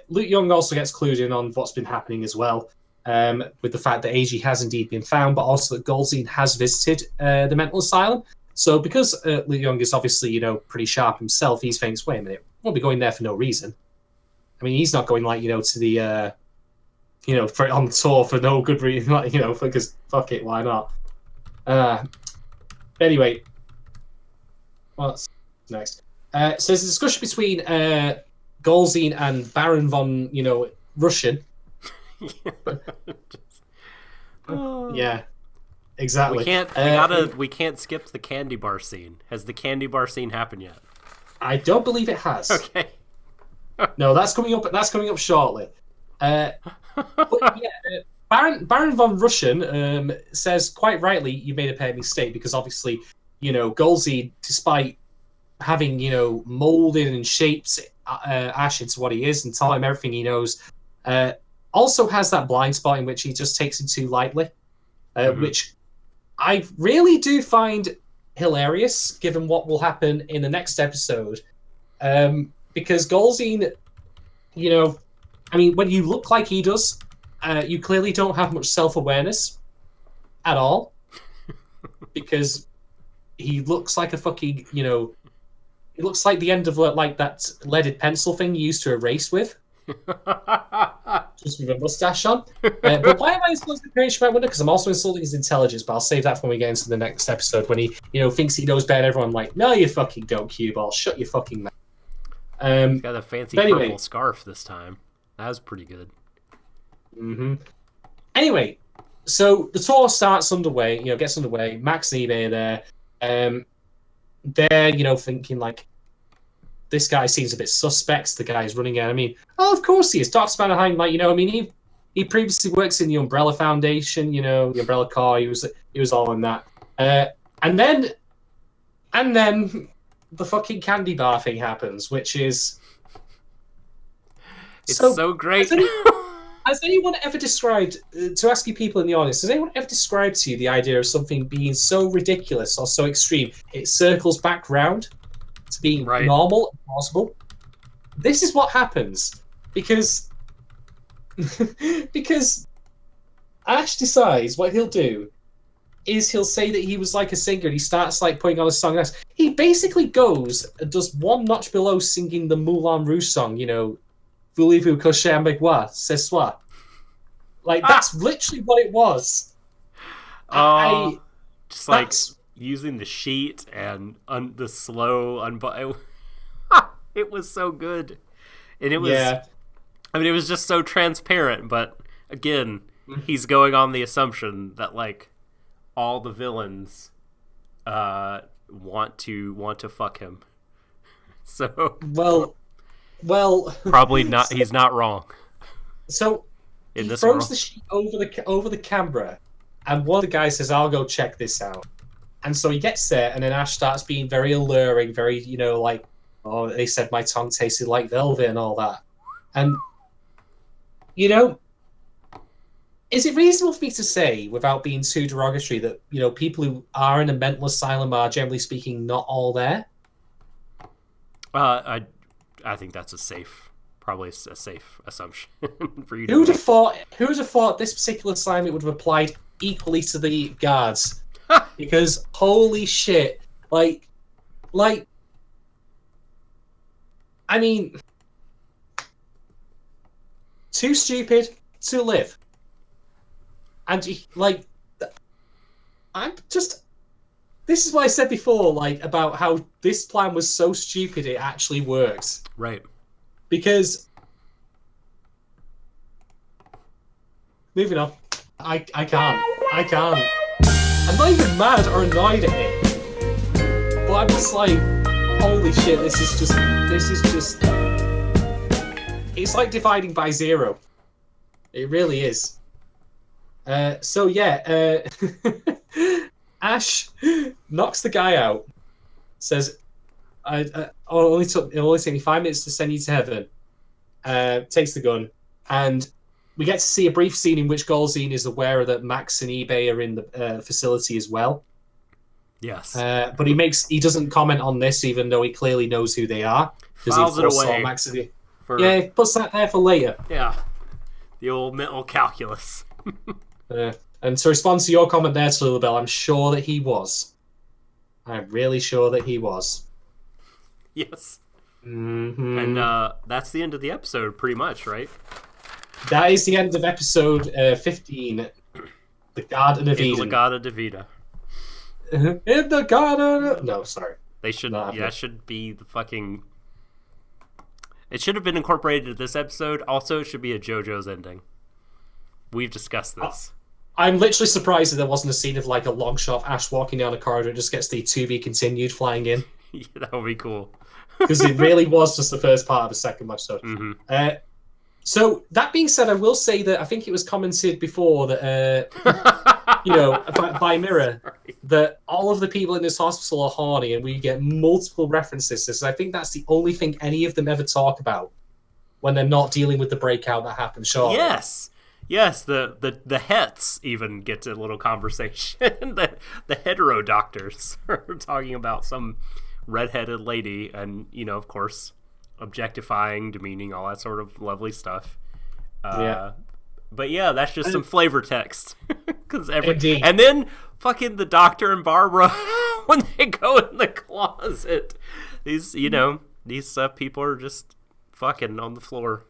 Speaker 2: Luke Young also gets clued in on what's been happening as well, with the fact that AG has indeed been found, but also that Golzine has visited the mental asylum. So because Luke Young is obviously, pretty sharp himself, he thinks, wait a minute, we won't be going there for no reason. I mean, he's not going, to the, on tour for no good reason, because fuck it, why not? Anyway, what's next? So there's a discussion between Golzine and Baron von, Russian. Yeah, exactly.
Speaker 1: We can't skip the candy bar scene. Has the candy bar scene happened yet?
Speaker 2: I don't believe it has.
Speaker 1: Okay.
Speaker 2: No, that's coming up. That's coming up shortly. But yeah, Baron von Russian says quite rightly, you made a pair mistake because obviously, Golzine, despite having molded and shaped Ash into what he is and taught him everything he knows, also has that blind spot in which he just takes it too lightly, which I really do find hilarious, given what will happen in the next episode. Because Golzine, when you look like he does, you clearly don't have much self-awareness at all, because he looks like a fucking, it looks like the end of like that leaded pencil thing you used to erase with. Just with a mustache on. But why am I insulting the creation? I wonder, because I'm also insulting his intelligence, but I'll save that for when we get into the next episode when he, thinks he knows better than everyone. I'm like, no, you fucking don't, cue ball. Shut your fucking mouth.
Speaker 1: He's got a fancy purple scarf this time. That was pretty good.
Speaker 2: Mm-hmm. Anyway, so the tour starts underway, gets underway. Max and eBay are there. They're, thinking like, this guy seems a bit suspect. The guy's running out. I mean, of course he is. Doc's behind, he previously works in the Umbrella Foundation, the Umbrella Corps. He was all in that. And then the fucking candy bar thing happens, which is
Speaker 1: it's so great.
Speaker 2: Has anyone ever described, to ask you people in the audience, has anyone ever described to you the idea of something being so ridiculous or so extreme it circles back round to being normal and possible? This is what happens because Ash decides what he'll do is he'll say that he was like a singer and he starts like putting on a song. He basically goes and does one notch below singing the Moulin Rouge song, Voulez-vous coucher avec moi ce soir? Like, that's literally what it was.
Speaker 1: Using the sheet and the slow it was so good. And it was, it was just so transparent. But again, he's going on the assumption that like all the villains want to fuck him. So well,
Speaker 2: probably
Speaker 1: not. He's not wrong.
Speaker 2: So he throws the sheet over the camera, and one of the guys says, "I'll go check this out." And so he gets there, and then Ash starts being very alluring, very like, "Oh, they said my tongue tasted like velvet and all that." And is it reasonable for me to say, without being too derogatory, that people who are in a mental asylum are generally speaking not all there?
Speaker 1: I think that's probably a safe assumption for you.
Speaker 2: Who would have thought this particular assignment would have applied equally to the guards? Because holy shit, like, I mean, too stupid to live, and like, this is what I said before, like, about how this plan was so stupid it actually works.
Speaker 1: Right.
Speaker 2: Because Moving on. I can't. I'm not even mad or annoyed at it. But I'm just like, holy shit, this is just... It's like dividing by zero. It really is. So yeah, Ash knocks the guy out. Says, "It only took me 5 minutes to send you to heaven." Takes the gun, and we get to see a brief scene in which Golzine is aware that Max and eBay are in the facility as well.
Speaker 1: Yes.
Speaker 2: But he doesn't comment on this, even though he clearly knows who they are.
Speaker 1: Files it away.
Speaker 2: Max he puts that there for later.
Speaker 1: Yeah. The old mental calculus.
Speaker 2: And to respond to your comment there, Lulabelle, I'm sure that he was. I'm really sure that he was.
Speaker 1: Yes.
Speaker 2: Mm-hmm.
Speaker 1: And that's the end of the episode, pretty much, right?
Speaker 2: That is the end of episode 15. The Garden of Eden.
Speaker 1: The Garden of Eden.
Speaker 2: In the Garden. No, sorry.
Speaker 1: They should. That should be the fucking. It should have been incorporated into this episode. Also, it should be a JoJo's ending. We've discussed this.
Speaker 2: I'm literally surprised that there wasn't a scene of like a long shot of Ash walking down a corridor and just gets the to be continued flying in.
Speaker 1: Yeah, that would be cool.
Speaker 2: Because it really was just the first part of a second episode.
Speaker 1: Mm-hmm.
Speaker 2: So that being said, I will say that I think it was commented before that, by Mirror, that all of the people in this hospital are horny, and we get multiple references to this. I think that's the only thing any of them ever talk about when they're not dealing with the breakout that happened. Sure.
Speaker 1: Yes. The hets even get a little conversation. the hetero doctors are talking about some redheaded lady, and of course, objectifying, demeaning, all that sort of lovely stuff. But yeah, that's just some flavor text. And then fucking the doctor and Barbara when they go in the closet, these people are just fucking on the floor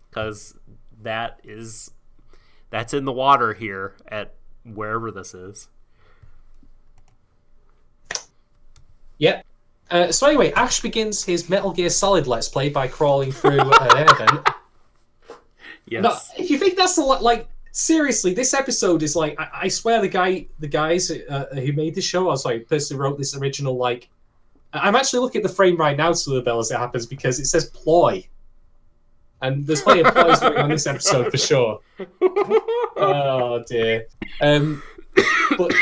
Speaker 1: because that's in the water here at wherever this is.
Speaker 2: Yep. So anyway, Ash begins his Metal Gear Solid Let's Play by crawling through an air vent.
Speaker 1: Yes.
Speaker 2: No, if you think that's seriously, this episode is like, I swear the guys who made this show, the person who wrote this original, I'm actually looking at the frame right now, Lulabelle, as it happens, because it says ploy. And there's plenty of ploys going on this episode for sure. Oh dear. But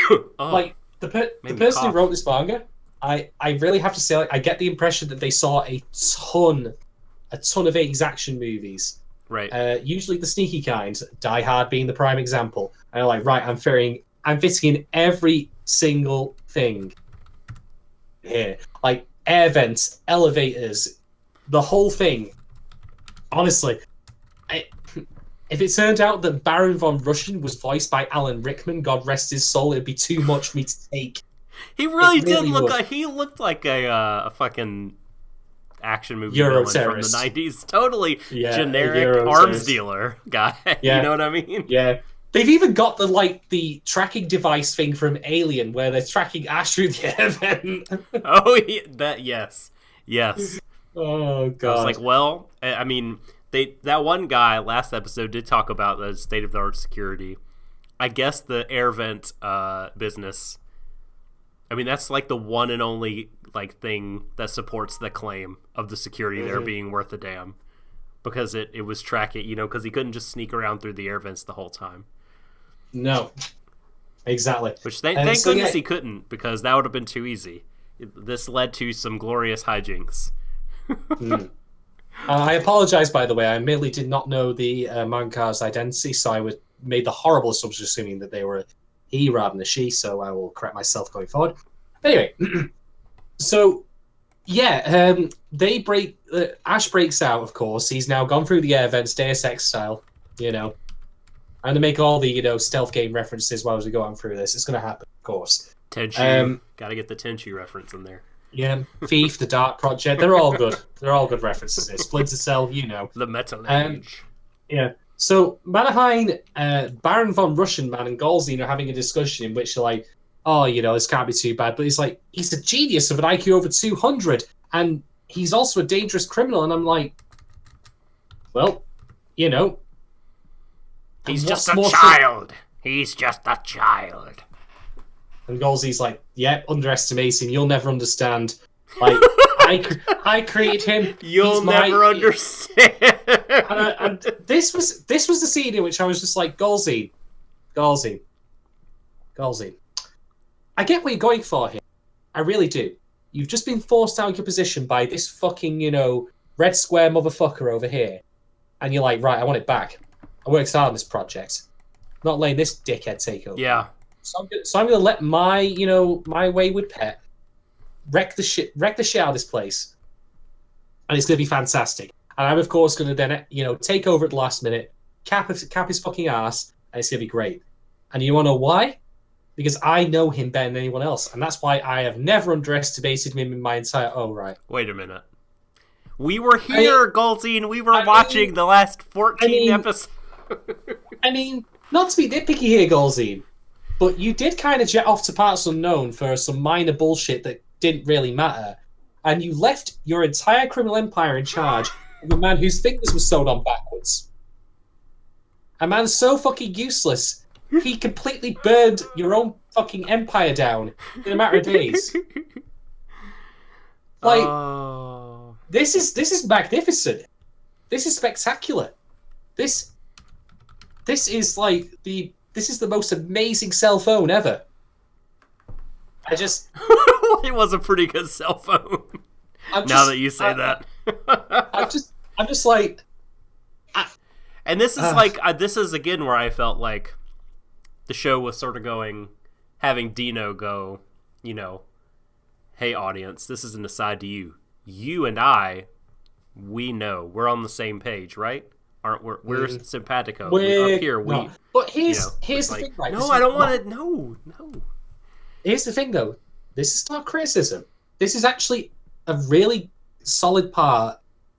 Speaker 2: the person who wrote this manga, I really have to say, I get the impression that they saw a ton of 80s action movies.
Speaker 1: Right.
Speaker 2: Usually the sneaky kind, Die Hard being the prime example. And I'm fitting in every single thing here. Like air vents, elevators, the whole thing. Honestly, if it turned out that Baron von Russian was voiced by Alan Rickman, God rest his soul, it'd be too much for me to take.
Speaker 1: He really did look like a fucking action movie villain from the 90s. Totally generic arms dealer guy. Yeah. You know what I mean?
Speaker 2: Yeah. They've even got the tracking device thing from Alien where they're tracking Ash through the air vent.
Speaker 1: Oh, yes.
Speaker 2: Oh, God.
Speaker 1: I was like, well, I mean, that one guy last episode did talk about the state-of-the-art security. I guess the air vent business, I mean, that's the one and only thing that supports the claim of the security there being worth a damn. Because it was tracking, because he couldn't just sneak around through the air vents the whole time. No. Exactly. Which thank goodness he couldn't, because that would have been too easy. This led to some glorious hijinks.
Speaker 2: I apologize, by the way. I merely did not know the manga's identity, so I made the horrible assumption assuming that they were he rather than a she, so I will correct myself going forward. Anyway, so yeah, Ash breaks out, of course. He's now gone through the air vents, Deus Ex style, and to make all the stealth game references while we go on through this. It's going to happen, of course.
Speaker 1: Tenchu, gotta get the Tenchu reference in there.
Speaker 2: Yeah, Thief, The Dark Project, they're all good. They're all good references there. Splinter Cell,
Speaker 1: The Metal Age.
Speaker 2: Yeah. So, Manahine, Baron von Russian Man, and Golzine are having a discussion in which they're like, oh, this can't be too bad. But he's like, he's a genius of an IQ over 200, and he's also a dangerous criminal. And I'm like, well,
Speaker 1: He's just a child. He's just a child.
Speaker 2: And Golzi's like, yep, underestimate him. You'll never understand. Like, I created him.
Speaker 1: You'll never understand.
Speaker 2: And this was the scene in which I was just like, Golzi. I get what you're going for here. I really do. You've just been forced out of your position by this fucking, red square motherfucker over here. And you're like, right, I want it back. I worked hard on this project. I'm not letting this dickhead take over.
Speaker 1: Yeah.
Speaker 2: So I'm going to let my, my wayward pet wreck the shit out of this place. And it's going to be fantastic. And I'm, of course, going to then, take over at the last minute, cap his fucking ass, and it's going to be great. And you want to know why? Because I know him better than anyone else. And that's why I have never underestimated him in my entire... Oh, right.
Speaker 1: Wait a minute. We were here, Goldstein. We were watching the last 14 episodes.
Speaker 2: I mean, not to be nitpicky here, Goldstein, but you did kind of jet off to parts unknown for some minor bullshit that didn't really matter. And you left your entire criminal empire in charge of a man whose fingers were sewed on backwards. A man so fucking useless, he completely burned your own fucking empire down in a matter of days. Like, this is magnificent. This is spectacular. This is like this is the most amazing cell phone ever.
Speaker 1: It was a pretty good cell phone. Now that you say that.
Speaker 2: I'm just like...
Speaker 1: And this is this is again where I felt like the show was sort of having Dino go, hey audience, this is an aside to you. You and I, we know. We're on the same page, right? Aren't we're simpatico. Up here,
Speaker 2: no. But here's the thing, right?
Speaker 1: No, I don't want to. No.
Speaker 2: Here's the thing, though. This is not criticism. This is actually a really solid part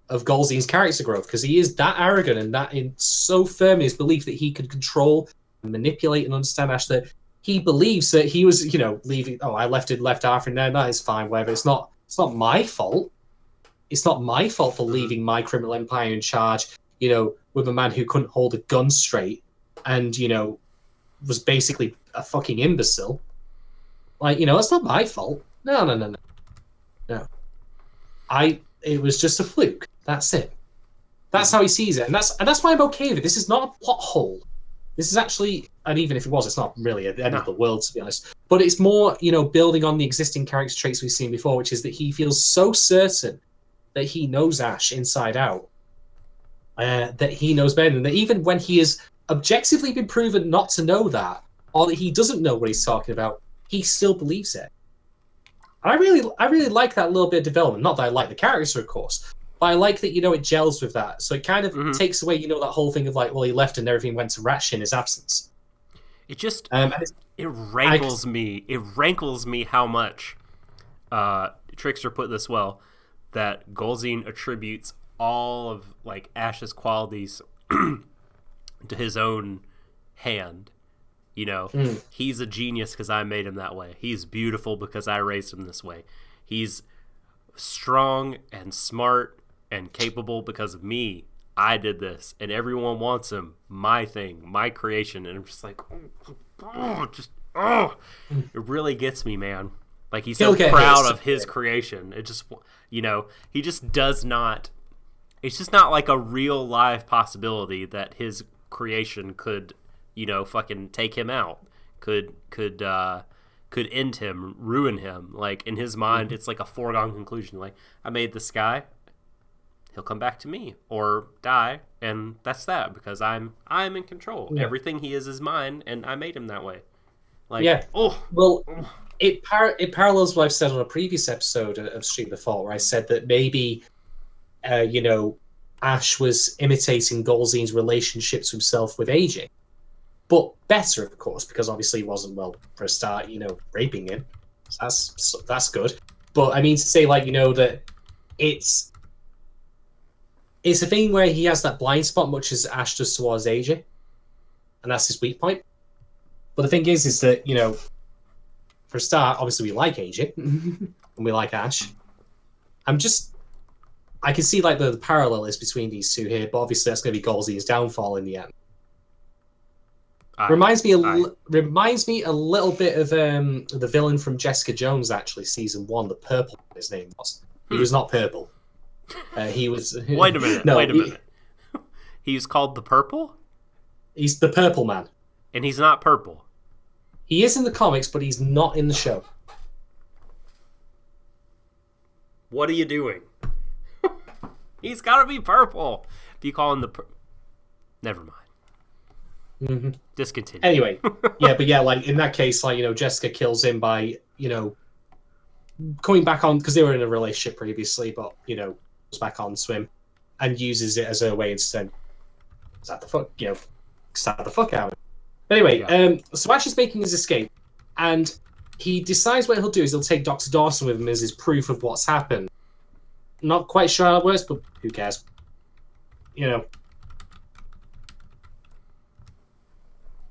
Speaker 2: of Golzin's character growth, because he is that arrogant and that so firm in his belief that he could control and manipulate and understand Ash that he believes that he was, leaving. Oh, I left Arthur in there. That is fine. Whatever. It's not my fault. It's not my fault for leaving my criminal empire in charge. With a man who couldn't hold a gun straight and, was basically a fucking imbecile. Like, it's not my fault. No. It was just a fluke. That's it. That's how he sees it. And that's why I'm okay with it. This is not a plot hole. This is actually, and even if it was, it's not really at the end of the world, to be honest. But it's more, building on the existing character traits we've seen before, which is that he feels so certain that he knows Ash inside out. That he knows better, and that even when he has objectively been proven not to know that, or that he doesn't know what he's talking about, he still believes it. And I really like that little bit of development. Not that I like the character, of course, but I like that it gels with that. So it kind of takes away that whole thing of like, well, he left and everything went to Ratch in his absence.
Speaker 1: It just it rankles me. It rankles me how much Trickster put this well, that Golzin attributes all of like Ash's qualities to his own hand. He's a genius because I made him that way. He's beautiful because I raised him this way. He's strong and smart and capable because of me. I did this, and everyone wants him. My thing, my creation, and I'm just like, it really gets me, man. Like, he's so proud of his creation. It just, he just does not. It's just not like a real live possibility that his creation could, fucking take him out, could end him, ruin him. Like, in his mind, it's like a foregone conclusion. Like, I made this guy, he'll come back to me or die, and that's that, because I'm in control. Yeah. Everything he is mine, and I made him that way. Like,
Speaker 2: it parallels what I've said on a previous episode of Stream of the Fault, where I said that maybe Ash was imitating Golzin's relationship to himself with AJ. But better, of course, because obviously he wasn't, well, for a start, raping him. So that's good. But I mean to say, like, that it's a thing where he has that blind spot, much as Ash does towards AJ. And that's his weak point. But the thing is that, for a start, obviously we like AJ. And we like Ash. I can see like the parallel is between these two here, but obviously that's going to be Golzin's downfall in the end. Reminds me a little bit of the villain from Jessica Jones, actually, season 1, the purple his name was. He was not purple. He was.
Speaker 1: Wait a minute.
Speaker 2: No,
Speaker 1: wait a minute. He's called the Purple?
Speaker 2: He's the Purple Man.
Speaker 1: And he's not purple.
Speaker 2: He is in the comics, but he's not in the show.
Speaker 1: What are you doing? He's got to be purple. If you call him never mind.
Speaker 2: Mm-hmm.
Speaker 1: Discontinue.
Speaker 2: Anyway, like in that case, like, Jessica kills him by, coming back on, because they were in a relationship previously, but, goes back on swim and uses it as a way instead. Stab the fuck out of it. But anyway, so Ash is making his escape, and he decides what he'll do is he'll take Dr. Dawson with him as his proof of what's happened. Not quite sure how it works, but who cares?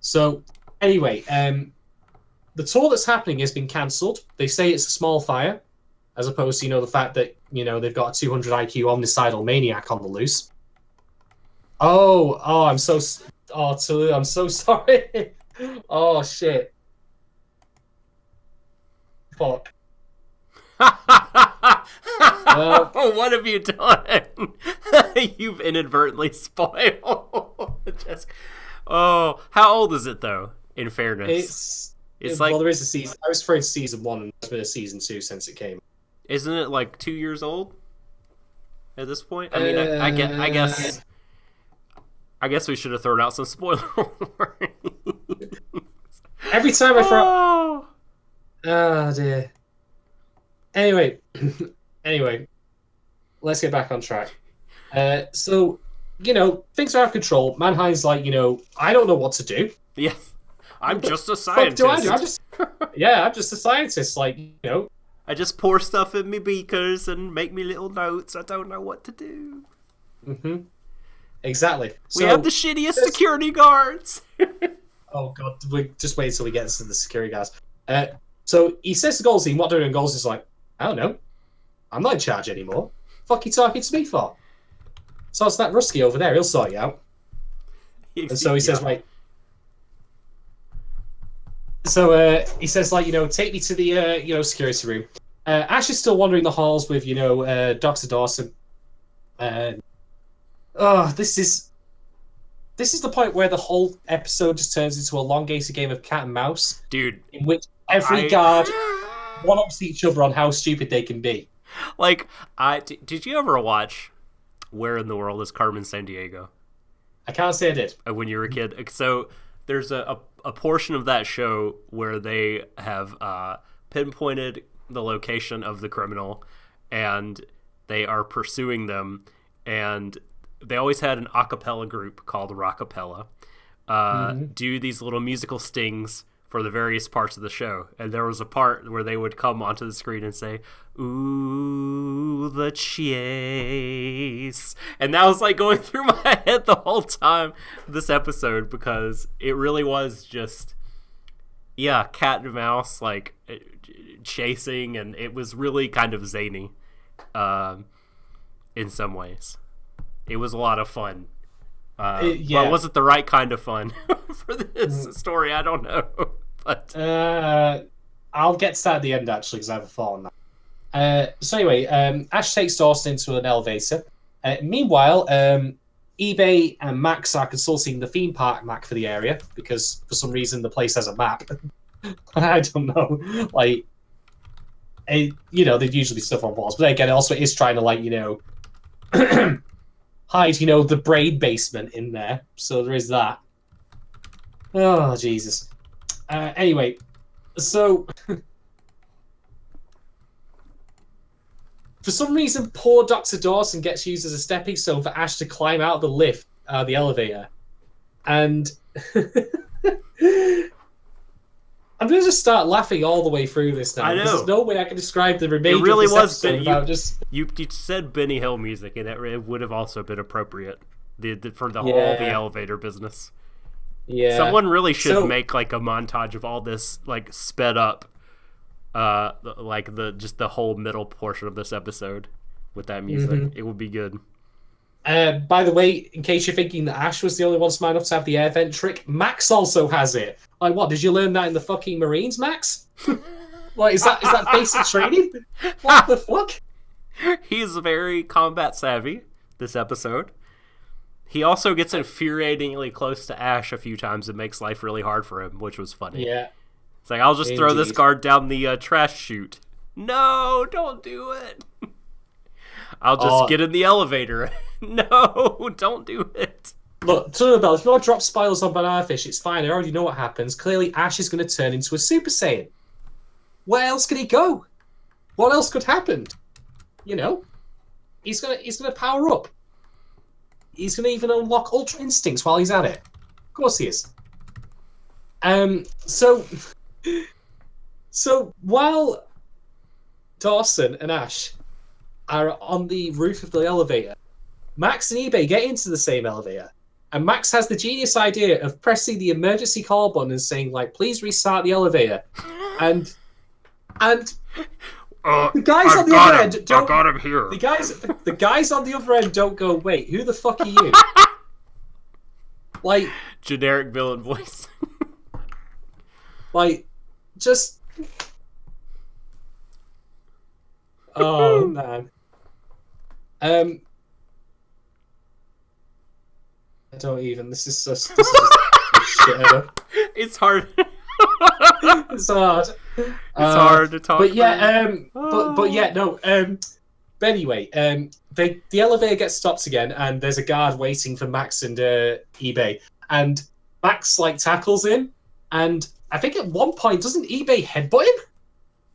Speaker 2: So, anyway, the tour that's happening has been cancelled. They say it's a small fire, as opposed to, the fact that, they've got a 200 IQ omnicidal maniac on the loose. I'm so sorry. Oh, shit. Fuck.
Speaker 1: What have you done? You've inadvertently spoiled. How old is it though? In fairness,
Speaker 2: it's like, well, there is a season. I was afraid season 1, and there's been a season 2 since it came.
Speaker 1: Isn't it like 2 years old at this point? I mean, I guess we should have thrown out some spoiler warnings.
Speaker 2: Every time I throw. Oh dear. Anyway, let's get back on track. So, things are out of control. Mannheim's like, I don't know what to do.
Speaker 1: Yes, I'm just a scientist.
Speaker 2: What do I do? I'm just a scientist. Like,
Speaker 1: I just pour stuff in me beakers and make me little notes. I don't know what to do.
Speaker 2: Mm-hmm. Exactly.
Speaker 1: We have the shittiest security guards.
Speaker 2: Oh god, we just wait until we get to the security guards. So he says to Goldsy, what do I do? And Goldy's like, I don't know. I'm not in charge anymore. Fuck you talking to me for? So it's that Rusky over there. He'll sort you out. And so he says, right. So he says, like, take me to the, security room. Ash is still wandering the halls with, Dr. Dawson. This is the point where the whole episode just turns into a elongated game of cat and mouse.
Speaker 1: Dude.
Speaker 2: In which every guard one-ups each other on how stupid they can be.
Speaker 1: Like, did you ever watch Where in the World is Carmen Sandiego?
Speaker 2: I can't say I did.
Speaker 1: When you were a kid. So there's a portion of that show where they have pinpointed the location of the criminal, and they are pursuing them, and they always had an a cappella group called Rockapella do these little musical stings for the various parts of the show. And there was a part where they would come onto the screen and say, "Ooh, the chase." And that was like going through my head the whole time this episode, because it really was just, cat and mouse, like chasing, and it was really kind of zany in some ways. It was a lot of fun. But was it the right kind of fun for this story? I don't know. But
Speaker 2: I'll get to that at the end, actually, because I have a thought on that. So anyway, Ash takes Dawson into an elevator. Meanwhile, eBay and Max are consulting the theme park map for the area, because for some reason the place has a map. I don't know. Like, there'd usually be stuff on walls, but again, it also is trying to, hide, the braid basement in there. So there is that. Oh, Jesus. Anyway, so for some reason, poor Dr. Dawson gets used as a stepping stone for Ash to climb out of the elevator. And I'm going to just start laughing all the way through this now.
Speaker 1: I know.
Speaker 2: There's no way I can describe the remainder
Speaker 1: it really
Speaker 2: of this
Speaker 1: was
Speaker 2: episode without just...
Speaker 1: You said Benny Hill music, and it would have also been appropriate for the whole the elevator business.
Speaker 2: Yeah.
Speaker 1: Someone really should make like a montage of all this, like sped up, like the whole middle portion of this episode with that music. It would be good.
Speaker 2: By the way, in case you're thinking that Ash was the only one smart enough to have the air vent trick, Max also has it. Like, what? Did you learn that in the fucking Marines, Max? Like, is that basic training? What the fuck?
Speaker 1: He's very combat savvy this episode. He also gets infuriatingly close to Ash a few times and makes life really hard for him, which was funny.
Speaker 2: Yeah.
Speaker 1: It's like, I'll just throw this guard down the trash chute. No, don't do it. I'll just get in the elevator. No, don't do it.
Speaker 2: Look, Tunnel if you want to drop spoilers on Banana Fish, it's fine. I already know what happens. Clearly, Ash is going to turn into a Super Saiyan. Where else could he go? What else could happen? You know, he's gonna power up. He's gonna even unlock Ultra Instincts while he's at it. Of course he is. So while Dawson and Ash are on the roof of the elevator, Max and eBay get into the same elevator, and Max has the genius idea of pressing the emergency call button and saying, like, "Please restart the elevator," and the guys on the other end don't.
Speaker 1: I got him here.
Speaker 2: The guys on the other end don't go, "Wait, who the fuck are you?" Like,
Speaker 1: generic villain voice.
Speaker 2: Like, just. Oh man. I don't even. This is just shit.
Speaker 1: It's hard.
Speaker 2: It's hard.
Speaker 1: It's hard to talk.
Speaker 2: But yeah, but yeah, no. But anyway, the elevator gets stopped again, and there's a guard waiting for Max and eBay, and Max like tackles him, and I think at one point doesn't eBay headbutt him?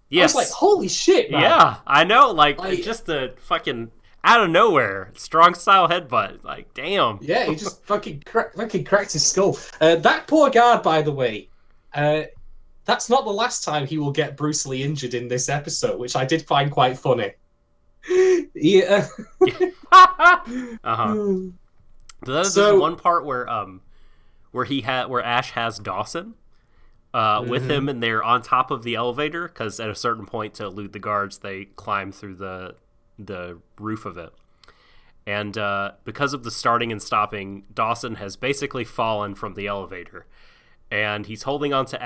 Speaker 1: Yes.
Speaker 2: I was like, holy shit, man.
Speaker 1: Yeah, I know. Like just the fucking out of nowhere, strong style headbutt. Like, damn.
Speaker 2: Yeah, he just fucking cracked his skull. That poor guard, by the way. That's not the last time he will get brutally injured in this episode, which I did find quite funny. Yeah.
Speaker 1: There's one part where Ash has Dawson with him, and they're on top of the elevator because at a certain point to elude the guards, they climb through the roof of it. And because of the starting and stopping, Dawson has basically fallen from the elevator, and he's holding on to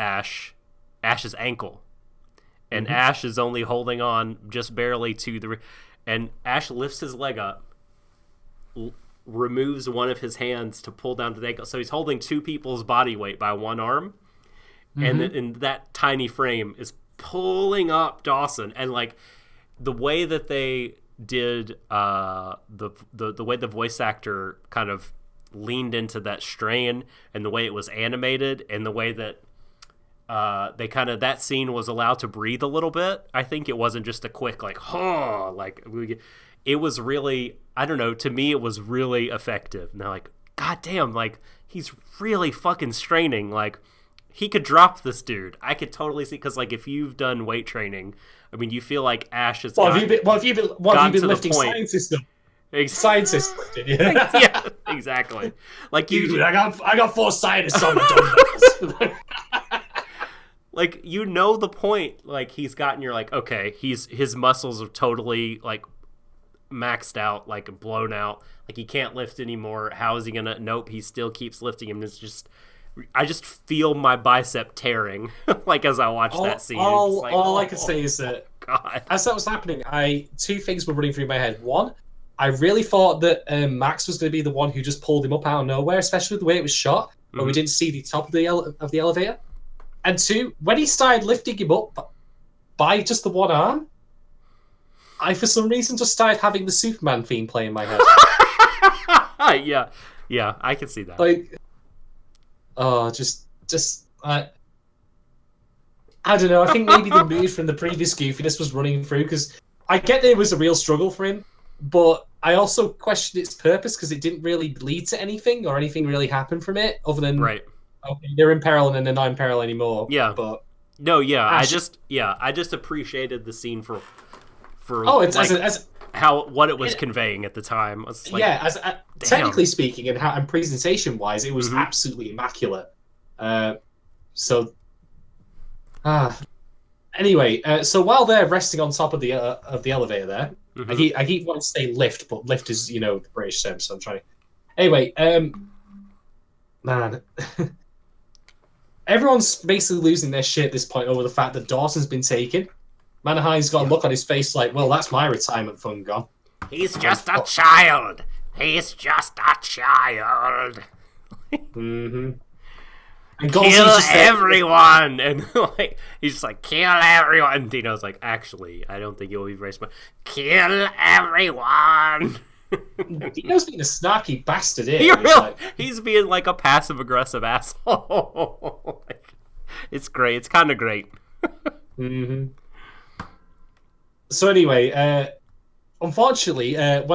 Speaker 1: Ash's ankle, and Ash is only holding on just barely to the. And Ash lifts his leg up, removes one of his hands to pull down to the ankle. So he's holding two people's body weight by one arm, and in that tiny frame is pulling up Dawson. And like the way that they did the way the voice actor kind of leaned into that strain, and the way it was animated, and the way that that scene was allowed to breathe a little bit. I think it wasn't just a quick it was really, I don't know, to me it was really effective. And they're like, God damn, like he's really fucking straining. Like he could drop this dude. I could totally see, because like if you've done weight training, I mean, you feel like Ash has
Speaker 2: What have you been lifting scientists up? Scientists lifting, yeah.
Speaker 1: Yeah, exactly. Like
Speaker 2: Dude, I got 4 scientists on the dumbbells.
Speaker 1: Like, you know the point, like, he's gotten, you're like, okay, his muscles are totally, like, maxed out, like, blown out. Like, he can't lift anymore. How is he gonna? Nope, he still keeps lifting him. It's just, I just feel my bicep tearing, like, as I watch that scene.
Speaker 2: All I can say is that,
Speaker 1: God.
Speaker 2: As that was happening, two things were running through my head. One, I really thought that Max was going to be the one who just pulled him up out of nowhere, especially the way it was shot, where we didn't see the top of the elevator. And two, when he started lifting him up by just the one arm, I for some reason just started having the Superman theme play in my head.
Speaker 1: Yeah, I can see that.
Speaker 2: Like, I don't know. I think maybe the mood from the previous goofiness was running through, because I get there was a real struggle for him, but I also questioned its purpose because it didn't really lead to anything, or anything really happened from it other than
Speaker 1: right. Okay,
Speaker 2: they're in peril and then they're not in peril anymore.
Speaker 1: Yeah,
Speaker 2: but
Speaker 1: no, yeah, I just appreciated the scene for
Speaker 2: it's
Speaker 1: like,
Speaker 2: as
Speaker 1: what it was conveying at the time. Was like,
Speaker 2: yeah, technically speaking and presentation wise, it was absolutely immaculate. Anyway, so while they're resting on top of the elevator there, I keep wanting to say lift, but lift is, the British term, so I'm trying. Anyway, man. Everyone's basically losing their shit at this point over the fact that Dawson's been taken. Manahai's got a look on his face like, well, that's my retirement fund gone.
Speaker 1: He's just a child. He's just a child.
Speaker 2: Mm-hmm.
Speaker 1: And kill everyone! And like he's just like, kill everyone! And Dino's like, actually, I don't think you'll be very smart. Kill everyone!
Speaker 2: Dino's being a snarky bastard here.
Speaker 1: He's being like a passive-aggressive asshole. It's great. It's kind of great.
Speaker 2: Mm-hmm. So anyway, unfortunately,
Speaker 1: that's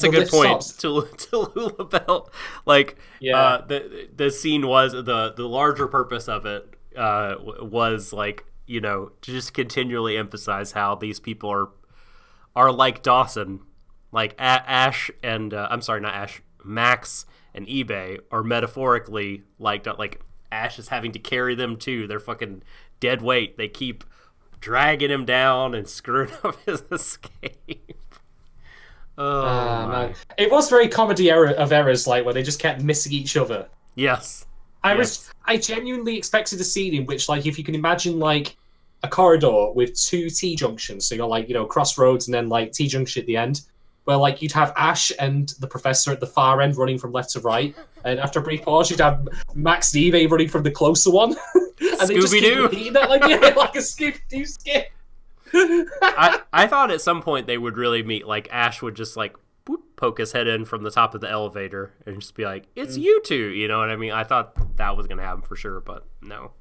Speaker 1: a good point. To Lulabelle, like, the scene was the larger purpose of it was like, to just continually emphasize how these people are like Dawson, like Ash and Max and eBay are metaphorically like Ash is having to carry them too. They're fucking dead weight. They keep dragging him down and screwing up his escape.
Speaker 2: Man. It was very comedy of errors, like where they just kept missing each other.
Speaker 1: Yes.
Speaker 2: I genuinely expected a scene in which, like, if you can imagine like a corridor with two T junctions, so you got like, crossroads and then like T junction at the end, where like you'd have Ash and the professor at the far end running from left to right, and after a brief pause you'd have Max and eBay running from the closer one. And they just keep repeating that, like a Scooby-Doo skit.
Speaker 1: I thought at some point they would really meet, like Ash would just like poke his head in from the top of the elevator and just be like, it's you two, you know what I mean? I thought that was going to happen for sure, but no.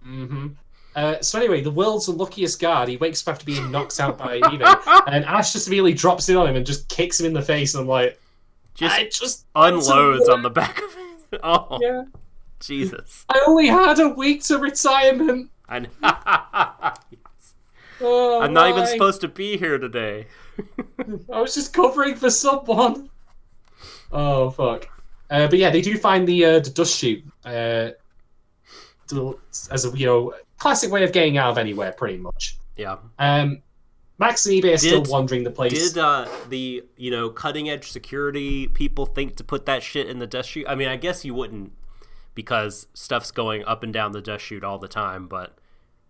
Speaker 2: Mm-hmm. So anyway, the world's unluckiest guard, he wakes up after being knocked out by eBay, and Ash just immediately drops in on him and just kicks him in the face, and I'm like, just
Speaker 1: unloads on the back of it. Oh,
Speaker 2: yeah.
Speaker 1: Jesus.
Speaker 2: I only had a week to retirement.
Speaker 1: I know. I'm not even supposed to be here today.
Speaker 2: I was just covering for someone. Oh, fuck. But yeah, they do find the dust chute as a, classic way of getting out of anywhere, pretty much.
Speaker 1: Yeah.
Speaker 2: Max and eBay are still wandering the place.
Speaker 1: Did the cutting edge security people think to put that shit in the dust chute? I mean, I guess you wouldn't, because stuff's going up and down the dust chute all the time, but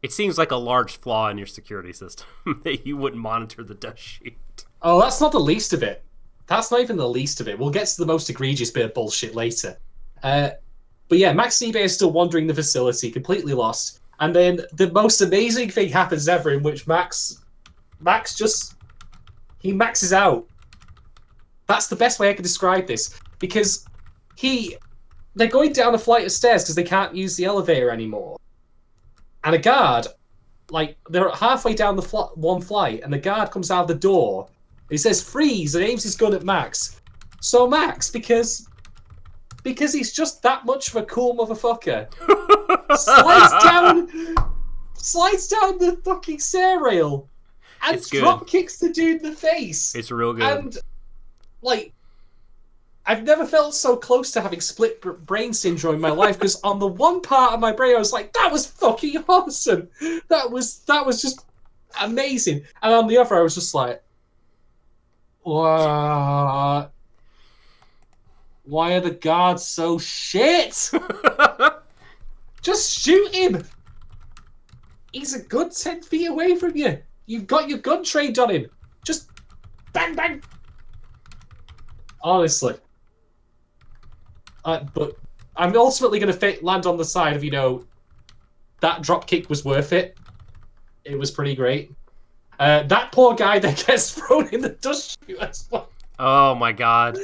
Speaker 1: it seems like a large flaw in your security system that you wouldn't monitor the dust chute.
Speaker 2: Oh, that's not the least of it. That's not even the least of it. We'll get to the most egregious bit of bullshit later. But yeah, Max and eBay are still wandering the facility, completely lost. And then the most amazing thing happens ever, in which Max maxes out. That's the best way I can describe this, because they're going down a flight of stairs because they can't use the elevator anymore. And a guard, like, they're halfway down the one flight, and the guard comes out of the door. He says, freeze, and aims his gun at Max. So Max, because he's just that much of a cool motherfucker, slides down the fucking stair rail and drop kicks the dude in the face.
Speaker 1: It's real good.
Speaker 2: And, like, I've never felt so close to having split brain syndrome in my life, because on the one part of my brain I was like, that was fucking awesome. That was just amazing. And on the other I was just like, what? Why are the guards so shit? Just shoot him. He's a good 10 feet away from you. You've got your gun trained on him. Just bang, bang. Honestly. But I'm ultimately going to land on the side of, that drop kick was worth it. It was pretty great. That poor guy that gets thrown in the dust chute as well.
Speaker 1: Oh my god.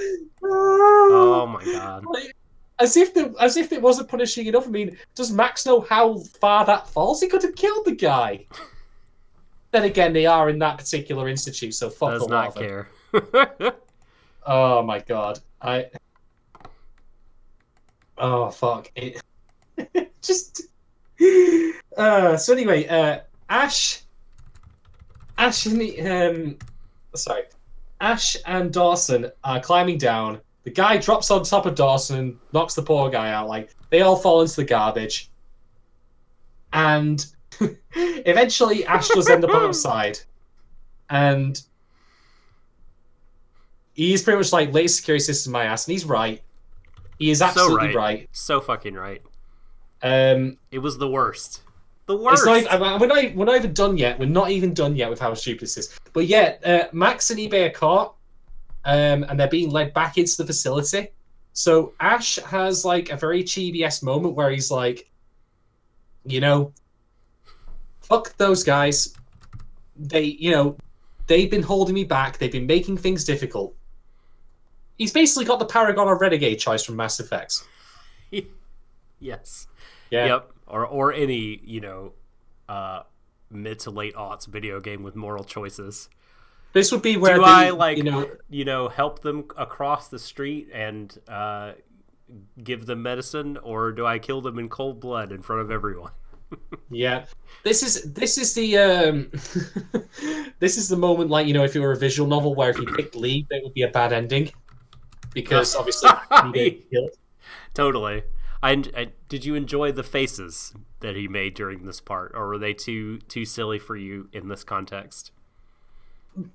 Speaker 1: Oh my god.
Speaker 2: Like, as if it wasn't punishing enough. I mean, does Max know how far that falls? He could have killed the guy. Then again, they are in that particular institute, so fuck.
Speaker 1: Does not care.
Speaker 2: Oh my god. Oh fuck it. Just. So anyway, Ash and Dawson are climbing down. The guy drops on top of Dawson, knocks the poor guy out. Like, they all fall into the garbage. And eventually Ash does end up outside. And he's pretty much like, latest security system my ass, and he's right. He is absolutely right.
Speaker 1: So fucking right.
Speaker 2: It
Speaker 1: was the worst. The worst.
Speaker 2: It's not, we're not even done yet. We're not even done yet with how stupid this is. But yeah, Max and eBay are caught, and they're being led back into the facility. So Ash has like a very chibi-esque moment where he's like, you know, fuck those guys. They've been holding me back. They've been making things difficult. He's basically got the Paragon or Renegade choice from Mass Effect.
Speaker 1: Yes.
Speaker 2: Yeah.
Speaker 1: Yep. Or any, mid to late aughts video game with moral choices.
Speaker 2: This would be where
Speaker 1: help them across the street and give them medicine, or do I kill them in cold blood in front of everyone?
Speaker 2: Yeah. This is the this is the moment, like, if it were a visual novel where if you picked League, that would be a bad ending. Because obviously he get killed.
Speaker 1: Totally. Did you enjoy the faces that he made during this part, or were they too silly for you in this context?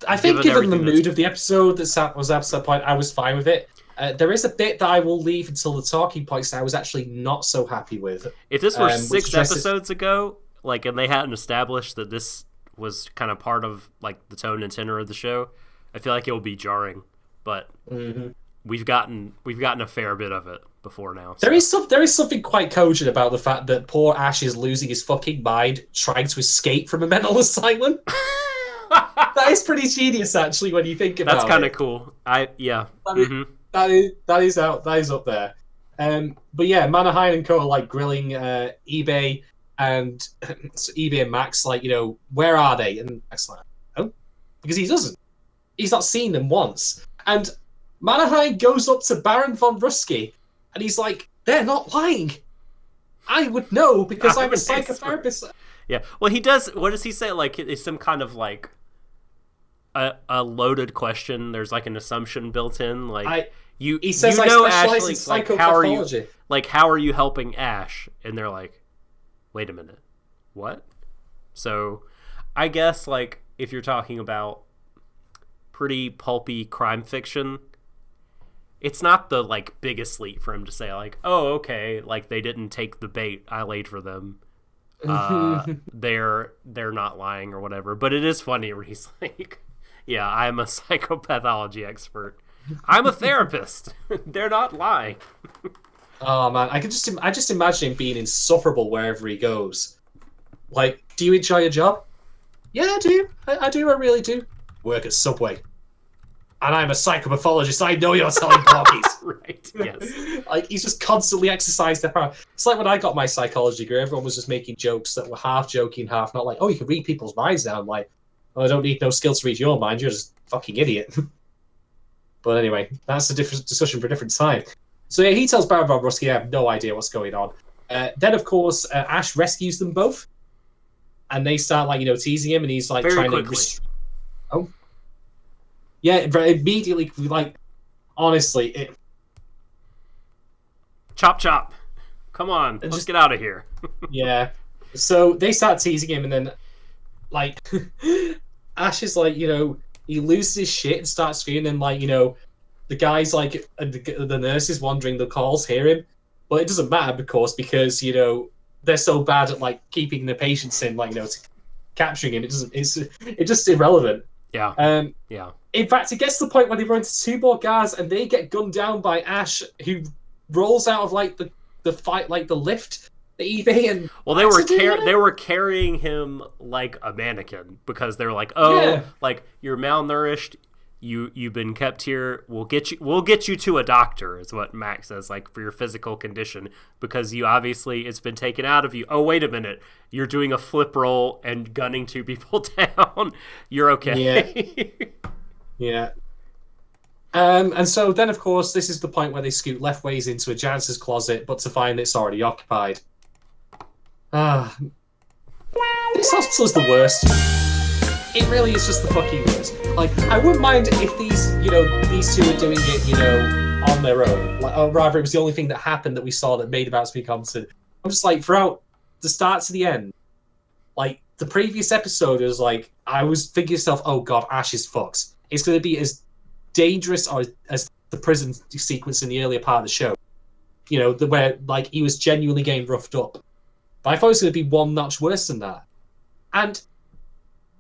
Speaker 2: I think given the mood of the episode that was at that point, I was fine with it. There is a bit that I will leave until the talking points that I was actually not so happy with.
Speaker 1: If this were 6 episodes ago, and they hadn't established that this was kind of part of the tone and tenor of the show, I feel like it will be jarring. But we've gotten a fair bit of it before now. So.
Speaker 2: There is something quite cogent about the fact that poor Ash is losing his fucking mind trying to escape from a mental asylum. That is pretty genius, actually, when you think about it.
Speaker 1: That's kind of cool.
Speaker 2: That is up there. But yeah, Manahine and Co are grilling eBay and eBay and Max, where are they? And Max oh, because he doesn't. He's not seen them once. And Manahine goes up to Baron von Ruski, and he's like, "They're not lying. I would know because I'm a psychotherapist."
Speaker 1: Yeah. Well, he does. What does he say? It's some kind of a loaded question. There's an assumption built in.
Speaker 2: He says, "I specialize in psychopathology."
Speaker 1: How are you helping Ash? And they're like, "Wait a minute, what?" So, I guess if you're talking about pretty pulpy crime fiction, it's not the biggest leap for him to say "Oh, okay," they didn't take the bait I laid for them. They're not lying or whatever. But it is funny where he's like, "Yeah, I'm a psychopathology expert. I'm a therapist. They're not lying."
Speaker 2: Oh man, I just imagine him being insufferable wherever he goes. Do you enjoy your job? Yeah, I do. I do. I really do. Work at Subway. And I'm a psychopathologist. I know you're selling porkies.
Speaker 1: Right, yes.
Speaker 2: He's just constantly exercised their power. It's like when I got my psychology degree, everyone was just making jokes that were half joking, half not. "Oh, you can read people's minds now." I'm like, "Oh, I don't need no skills to read your mind. You're just a fucking idiot." But anyway, that's a different discussion for a different time. So yeah, he tells Baron von Ruski, "I have no idea what's going on." Then, of course, Ash rescues them both. And they start, teasing him, and he's,
Speaker 1: very
Speaker 2: trying
Speaker 1: quickly.
Speaker 2: to... Oh. Yeah, immediately, honestly, it...
Speaker 1: Chop, chop. Come on, let's get out of here.
Speaker 2: Yeah. So they start teasing him, and then, Ash is he loses his shit and starts screaming, and, the guys, the nurses wandering the calls hear him. But it doesn't matter, of course, because, they're so bad at, keeping the patients in, capturing him. It's just irrelevant.
Speaker 1: Yeah. Yeah.
Speaker 2: In fact, it gets to the point where they run into 2 more guards and they get gunned down by Ash, who rolls out of the fight, the lift, the eBay, and
Speaker 1: they were carrying him like a mannequin because they were like, "Oh, yeah. You're malnourished. You've been kept here. We'll get you to a doctor," is what Max says, for your physical condition, because you obviously it's been taken out of you. Oh, wait a minute, you're doing a flip roll and gunning 2 people down. You're okay.
Speaker 2: Yeah. And so then, of course, this is the point where they scoot left ways into a janitor's closet, but to find it's already occupied. This hospital is the worst. It really is just the fucking worst. I wouldn't mind if these 2 were doing it, on their own. Or rather, it was the only thing that happened that we saw that made about to be competent. I'm just throughout the start to the end, the previous episode was like, I was thinking to myself, oh god, Ash is fucked. It's going to be as dangerous as the prison sequence in the earlier part of the show. You know, where like he was genuinely getting roughed up. But I thought it was going to be one notch worse than that. And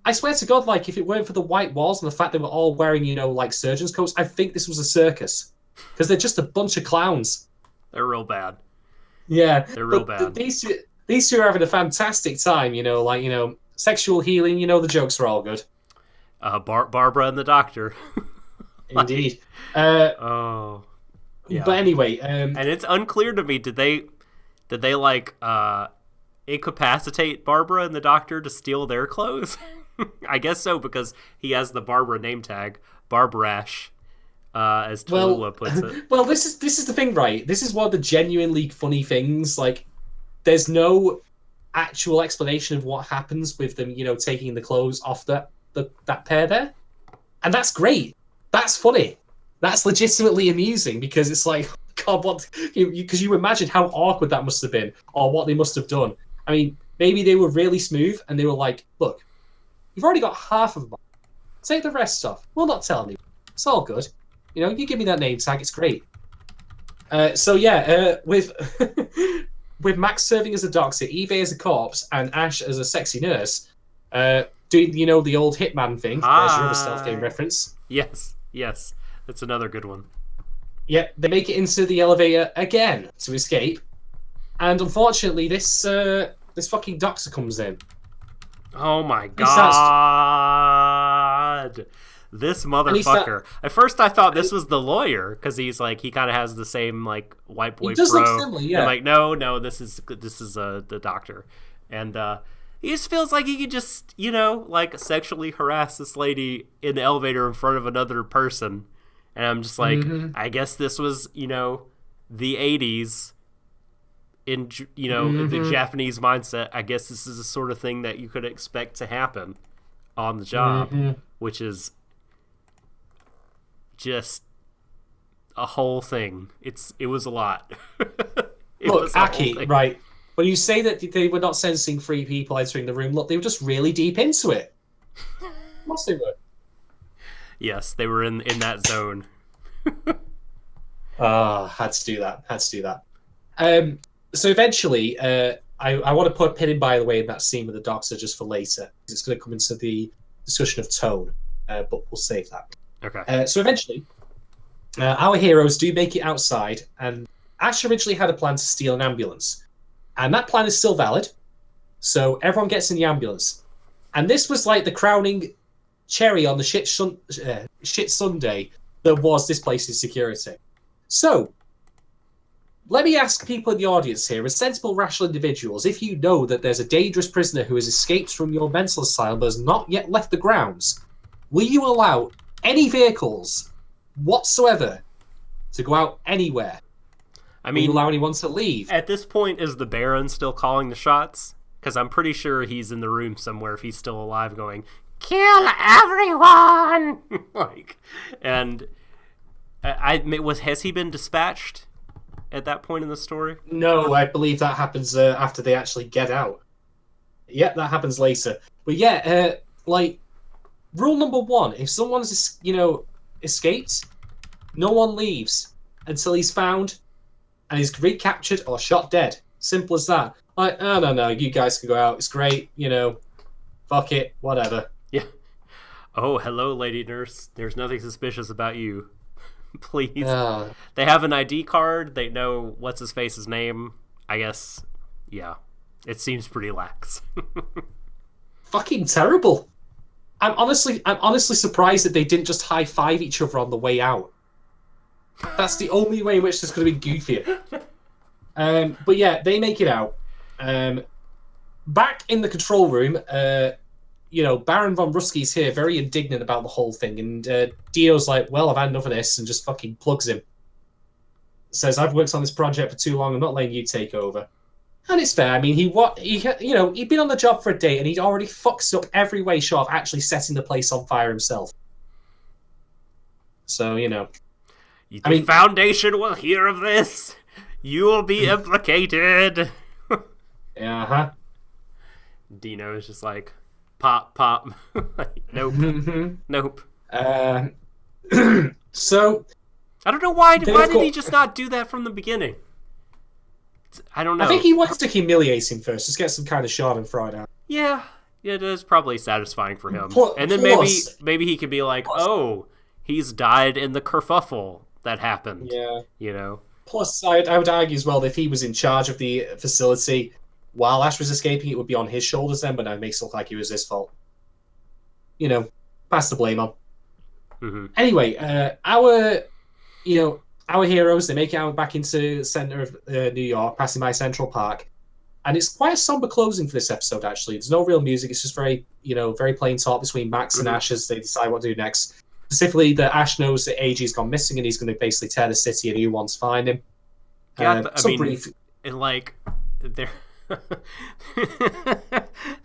Speaker 2: I swear to God, like, if it weren't for the white walls and the fact they were all wearing, you know, like surgeon's coats, I think this was a circus. Because they're just a bunch of clowns.
Speaker 1: They're real bad.
Speaker 2: Yeah.
Speaker 1: They're real bad.
Speaker 2: These two are having a fantastic time, you know, like, you know, sexual healing, you know, the jokes are all good.
Speaker 1: Barbara and the doctor.
Speaker 2: Indeed.
Speaker 1: Oh. Yeah.
Speaker 2: But anyway.
Speaker 1: And it's unclear to me, did they like, incapacitate Barbara and the doctor to steal their clothes? I guess so, because he has the Barbara name tag, Barbarash, as Tallulah puts it.
Speaker 2: Well, this is the thing, right? This is one of the genuinely funny things. Like, there's no actual explanation of what happens with them, you know, taking the clothes off that pair there, and that's great. That's funny. That's legitimately amusing because it's like, God, what? Because you imagine how awkward that must have been, or what they must have done. I mean, maybe they were really smooth and they were like, look, you've already got half of them. Take the rest off. We'll not tell anyone. It's all good. You know, you give me that name tag, it's great. With with Max serving as a doctor, eBay as a corpse, and Ash as a sexy nurse, doing, you know, the old Hitman thing. There's your other stealth game reference.
Speaker 1: Yes. That's another good one.
Speaker 2: Yeah, they make it into the elevator again to escape. And unfortunately, this fucking doctor comes in.
Speaker 1: Oh my god! This motherfucker. At first, I thought this was the lawyer because he's like he kind of has the same like white boy
Speaker 2: does
Speaker 1: fro.
Speaker 2: look similar, yeah.
Speaker 1: I'm like, no, this is the doctor, and he just feels like he could just like sexually harass this lady in the elevator in front of another person, and I'm just like, I guess this was the 80s. In the Japanese mindset, I guess this is the sort of thing that you could expect to happen on the job, which is just a whole thing. It was a lot.
Speaker 2: Look, Aki, right? When you say that they were not sensing 3 people entering the room, look, they were just really deep into it. Of course they were.
Speaker 1: Yes, they were in that zone.
Speaker 2: Had to do that. So eventually, I want to put a pin in, by the way, in that scene with the doctor just for later, because it's going to come into the discussion of tone, but we'll save that.
Speaker 1: Okay.
Speaker 2: So eventually, our heroes do make it outside, and Ash originally had a plan to steal an ambulance, and that plan is still valid, so everyone gets in the ambulance. And this was like the crowning cherry on the shit Sunday that was this place's security. So, let me ask people in the audience here, as sensible, rational individuals, if you know that there's a dangerous prisoner who has escaped from your mental asylum but has not yet left the grounds, will you allow any vehicles whatsoever to go out anywhere?
Speaker 1: I mean,
Speaker 2: will you allow anyone to leave?
Speaker 1: At this point, is the Baron still calling the shots? Because I'm pretty sure he's in the room somewhere if he's still alive going, kill everyone! Has he been dispatched at that point in the story?
Speaker 2: No, I believe that happens after they actually get out. Yeah, that happens later. But yeah, rule number 1, if someone's, escaped, no one leaves until he's found and he's recaptured or shot dead. Simple as that. Like, oh, no, you guys can go out. It's great, fuck it, whatever.
Speaker 1: Yeah. Oh, hello, lady nurse. There's nothing suspicious about you. Please. They have an ID card. They know what's his face's name. I guess. Yeah. It seems pretty lax.
Speaker 2: Fucking terrible. I'm honestly surprised that they didn't just high five each other on the way out. That's the only way in which this could have been goofier. But yeah, they make it out. Back in the control room, Baron von Ruski's here, very indignant about the whole thing, and Dio's like, well, I've had enough of this, and just fucking plugs him. Says, I've worked on this project for too long, I'm not letting you take over. And it's fair. I mean, he'd been on the job for a day, and he'd already fucked up every way short of actually setting the place on fire himself. So,
Speaker 1: The Foundation will hear of this. You will be implicated. Dino is just like, pop, pop. Like, nope, nope.
Speaker 2: So
Speaker 1: I don't know why did he just not do that from the beginning? I don't know.
Speaker 2: I think he wants to humiliate him first, just get some kind of Shadon fried out.
Speaker 1: Yeah, it is probably satisfying for him. And then maybe he could be like, oh, he's died in the kerfuffle that happened.
Speaker 2: Yeah.
Speaker 1: You know?
Speaker 2: Plus, I would argue as well that if he was in charge of the facility while Ash was escaping, it would be on his shoulders then, but now it makes it look like it was his fault. You know, pass the blame on.
Speaker 1: Mm-hmm.
Speaker 2: Anyway, our heroes, they make it out back into the center of New York, passing by Central Park. And it's quite a somber closing for this episode, actually. There's no real music. It's just very plain talk between Max and Ash as they decide what to do next. Specifically, that Ash knows that AG's gone missing and he's going to basically tear the city and who wants to find him.
Speaker 1: Yeah, and like, they're... the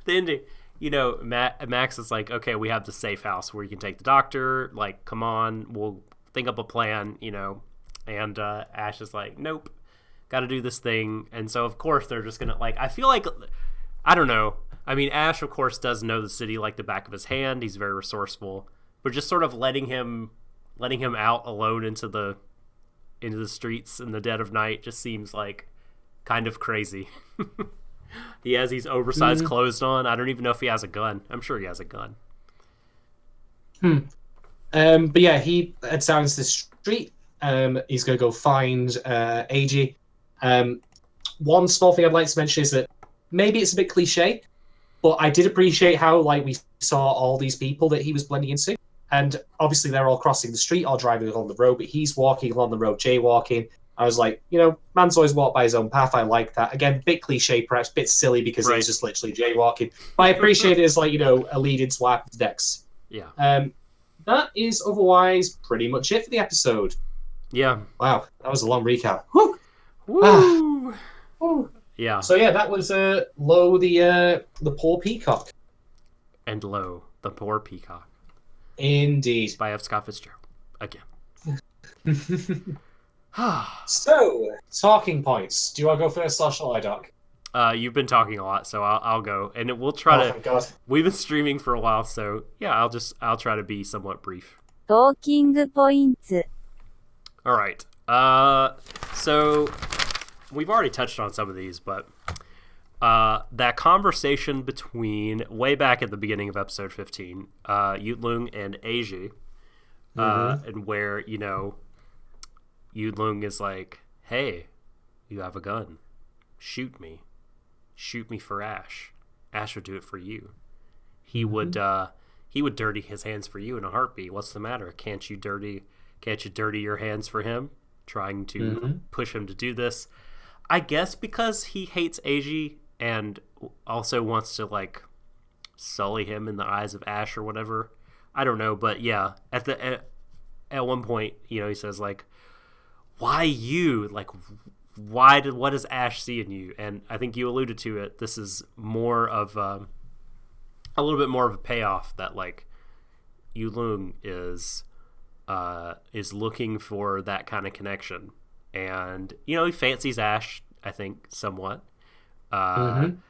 Speaker 1: ending... You know, Max is like, okay, we have the safe house where you can take the doctor. Like, come on, we'll think up a plan, you know. And Ash is like, nope, got to do this thing. And so, of course, they're just going to, like, I feel like, I don't know. I mean, Ash, of course, does know the city like the back of his hand. He's very resourceful. But just sort of letting him out alone into the streets in the dead of night just seems like kind of crazy. He has these oversized clothes on. I don't even know if he has a gun. I'm sure he has a gun.
Speaker 2: But yeah, he heads down into the street. He's going to go find AG. One small thing I'd like to mention is that maybe it's a bit cliche, but I did appreciate how like we saw all these people that he was blending into. And obviously they're all crossing the street or driving along the road, but he's walking along the road, jaywalking. I was like, man's always walked by his own path. I like that. Again, bit cliche, perhaps, bit silly because he's just literally jaywalking. But I appreciate it as like, a lead into what happens next.
Speaker 1: Yeah.
Speaker 2: That is otherwise pretty much it for the episode.
Speaker 1: Yeah.
Speaker 2: Wow, that was a long recap. Woo!
Speaker 1: Woo!
Speaker 2: Woo.
Speaker 1: Yeah.
Speaker 2: So yeah, that was Low the Poor Peacock.
Speaker 1: And Low the Poor Peacock.
Speaker 2: Indeed.
Speaker 1: By F. Scott Fitzgerald. Again.
Speaker 2: So, talking points. Do you want to go first, or shall I, Doc?
Speaker 1: You've been talking a lot, so I'll go, and we'll try to.
Speaker 2: Thank God.
Speaker 1: We've been streaming for a while, so yeah, I'll try to be somewhat brief.
Speaker 3: Talking points.
Speaker 1: All right. So we've already touched on some of these, but that conversation between way back at the beginning of episode 15, Yutlung and Eiji, and where Yudlung is like, hey, you have a gun. Shoot me. Shoot me for Ash. Ash would do it for you. He would dirty his hands for you in a heartbeat. What's the matter? Can't you dirty your hands for him? Trying to push him to do this. I guess because he hates Eiji and also wants to like sully him in the eyes of Ash or whatever. I don't know, but yeah, at one point, he says like, why you? Like, what does Ash see in you? And I think you alluded to it. This is more of a little bit more of a payoff that like Yulung is looking for that kind of connection, and he fancies Ash, I think, somewhat, and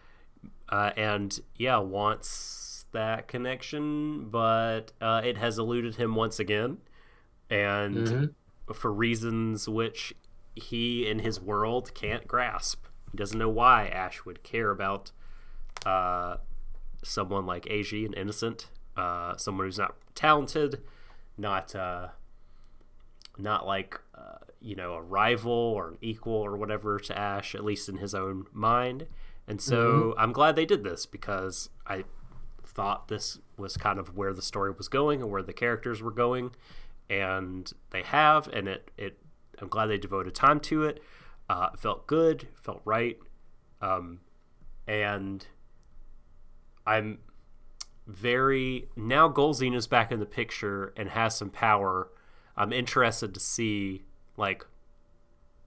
Speaker 1: yeah, wants that connection, but it has eluded him once again, and for reasons which he in his world can't grasp. He doesn't know why Ash would care about someone like Eiji, an innocent, someone who's not talented, not like a rival or an equal or whatever to Ash, at least in his own mind. And so I'm glad they did this, because I thought this was kind of where the story was going and where the characters were going, and they have, and I'm glad they devoted time to it. It felt good, felt right, and I'm very, now Golzine is back in the picture and has some power. I'm interested to see, like,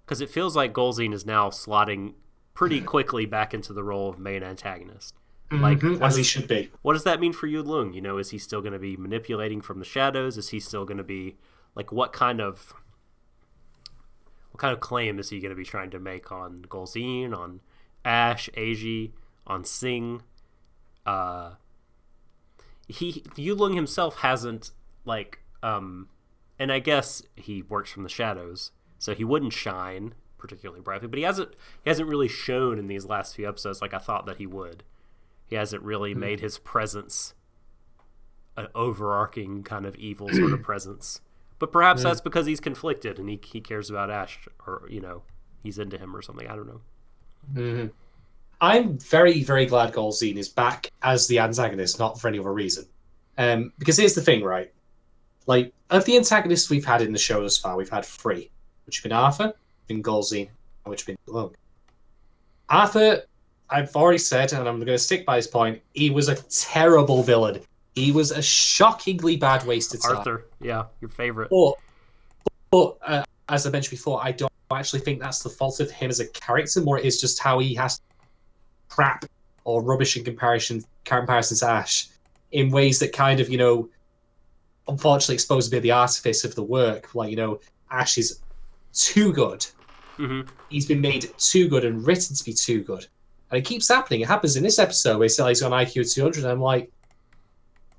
Speaker 1: because it feels like Golzine is now slotting pretty quickly back into the role of main antagonist. Like,
Speaker 2: as he should be.
Speaker 1: What does that mean for Yudlung? Is he still going to be manipulating from the shadows? Is he still going to be, like, what kind of claim is he going to be trying to make on Golzine, on Ash, Eiji, on Singh. Yulung himself hasn't and I guess he works from the shadows, so he wouldn't shine particularly brightly, but he hasn't really shown in these last few episodes like I thought that he would. He hasn't really made his presence an overarching kind of evil sort of presence. But perhaps that's because he's conflicted and he cares about Ash, or he's into him or something. I don't know.
Speaker 2: Mm-hmm. I'm very, very glad Golzine is back as the antagonist, not for any other reason. Because here's the thing, right? Like, of the antagonists we've had in the show thus far, we've had 3, which have been Arthur, been Golzine, and which have been Lung. Arthur, I've already said, and I'm going to stick by his point, he was a terrible villain. He was a shockingly bad waste of time.
Speaker 1: Arthur, yeah, your favorite.
Speaker 2: But as I mentioned before, I don't actually think that's the fault of him as a character, more it is just how he has crap or rubbish in comparison to Ash in ways that kind of, unfortunately expose a bit of the artifice of the work. Like, Ash is too good.
Speaker 1: Mm-hmm.
Speaker 2: He's been made too good and written to be too good. And it keeps happening. It happens in this episode where he's got an IQ of 200, and I'm like,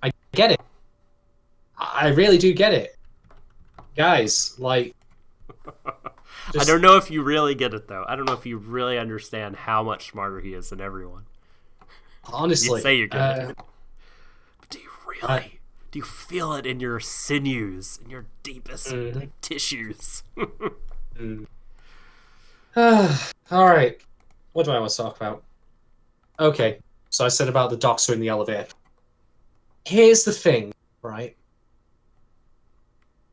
Speaker 2: I get it. I really do get it. Guys, like...
Speaker 1: I don't know if you really get it, though. I don't know if you really understand how much smarter he is than everyone.
Speaker 2: Honestly.
Speaker 1: You say you get it. But do you really? Do you feel it in your sinews, in your deepest tissues?
Speaker 2: All right. What do I want to talk about? Okay, so I said about the doctor in the elevator. Here's the thing, right?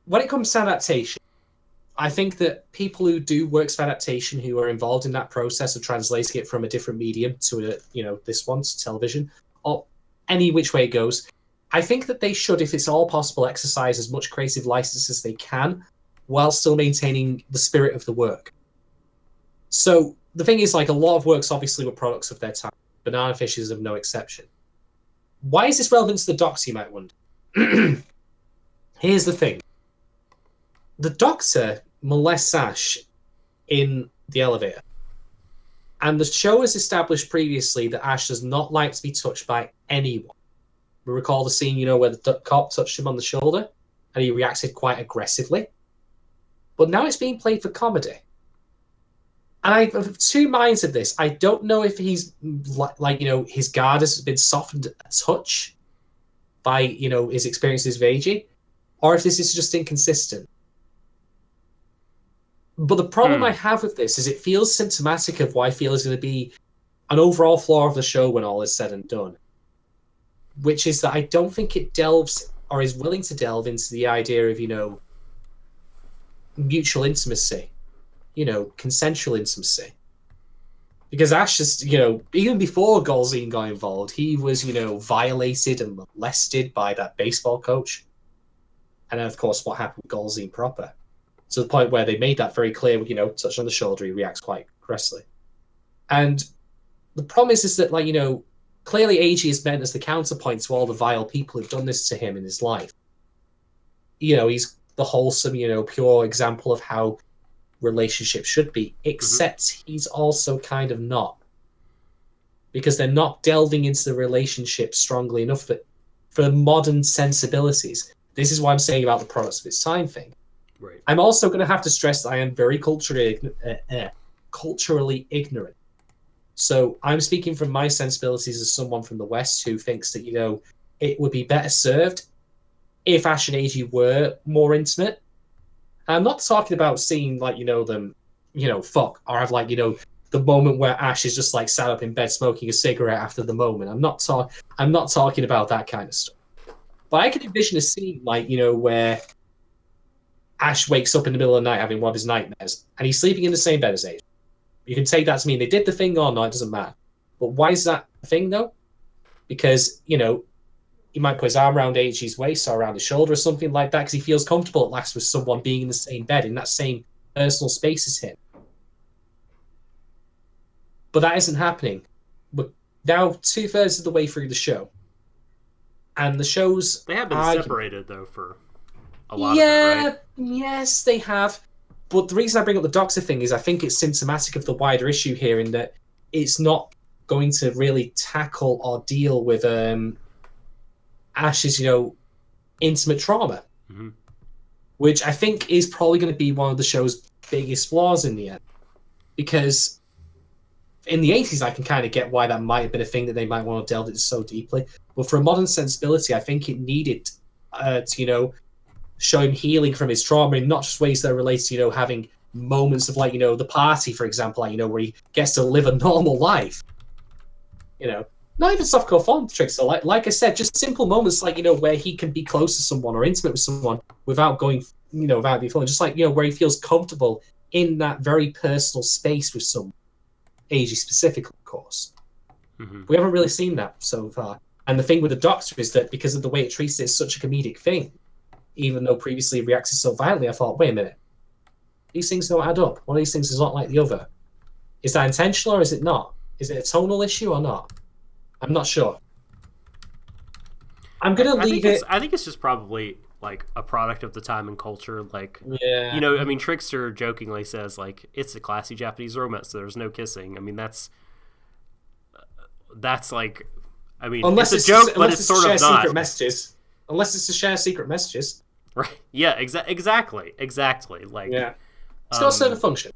Speaker 2: When it comes to adaptation, I think that people who do works of adaptation, who are involved in that process of translating it from a different medium to this one, to television, or any which way it goes, I think that they should, if it's all possible, exercise as much creative license as they can, while still maintaining the spirit of the work. So the thing is, like, a lot of works obviously were products of their time. Banana Fish is of no exception. Why is this relevant to the Doctor, you might wonder? Here's the thing. The Doctor molests Ash in the elevator. And the show has established previously that Ash does not like to be touched by anyone. We recall the scene, where the cop touched him on the shoulder and he reacted quite aggressively. But now it's being played for comedy. And I have 2 minds of this. I don't know if he's, his guard has been softened a touch by, his experiences of aging, or if this is just inconsistent. But the problem I have with this is it feels symptomatic of what I feel is going to be an overall flaw of the show when all is said and done. Which is that I don't think it delves, or is willing to delve into the idea of, mutual intimacy. Consensual intimacy. Because Ash just, even before Golzine got involved, he was, violated and molested by that baseball coach. And then, of course, what happened with Golzine proper. To the point where they made that very clear, touch on the shoulder, he reacts quite aggressively. And the problem is that, clearly AG is meant as the counterpoint to all the vile people who've done this to him in his life. He's the wholesome, pure example of how relationship should be, except he's also kind of not, because they're not delving into the relationship strongly enough for modern sensibilities. This is what I'm saying about the products of its time thing.
Speaker 1: Right.
Speaker 2: I'm also going to have to stress that I am very culturally ignorant. So I'm speaking from my sensibilities as someone from the West who thinks that it would be better served if Ash and AG were more intimate. I'm not talking about seeing them, fuck, or have the moment where Ash is just sat up in bed smoking a cigarette after the moment. I'm not talking about that kind of stuff. But I can envision a scene where Ash wakes up in the middle of the night having one of his nightmares, and he's sleeping in the same bed as AG. You can take that to mean they did the thing or not, it doesn't matter. But why is that a thing though? Because, he might put his arm around AG's waist or around his shoulder or something like that because he feels comfortable at last with someone being in the same bed, in that same personal space as him. But that isn't happening. We're now 2/3 of the way through the show. And the show's...
Speaker 1: They have been separated, though, for a lot of it, right?
Speaker 2: Yes, they have. But the reason I bring up the Doctor thing is I think it's symptomatic of the wider issue here in that it's not going to really tackle or deal with Ash's, intimate trauma, which I think is probably going to be one of the show's biggest flaws in the end. Because in the 80s, I can kind of get why that might have been a thing that they might want to delve into so deeply. But for a modern sensibility, I think it needed to, show him healing from his trauma in not just ways that relate to, having moments of like, the party, for example, like, where he gets to live a normal life. Not even softcore fun tricks. So like I said, just simple moments like, where he can be close to someone or intimate with someone without going, without being feeling, just like, where he feels comfortable in that very personal space with someone. Ag specifically, of course. We haven't really seen that so far. And the thing with the Doctor is that because of the way it treats it as such a comedic thing, even though previously it reacted so violently, I thought, wait a minute, these things don't add up. One of these things is not like the other. Is that intentional or is it not? Is it a tonal issue or not? I'm not sure. I'm gonna leave it.
Speaker 1: I think it's just probably like a product of the time and culture. Like,
Speaker 2: yeah,
Speaker 1: I mean, Trickster jokingly says like it's a classy Japanese romance, so there's no kissing. I mean, that's like, I mean,
Speaker 2: unless
Speaker 1: it's a joke, but it's sort of not.
Speaker 2: Secret messages. Unless it's to share secret messages.
Speaker 1: Right. Yeah. Exactly. Like.
Speaker 2: Yeah. It's got to serve a function.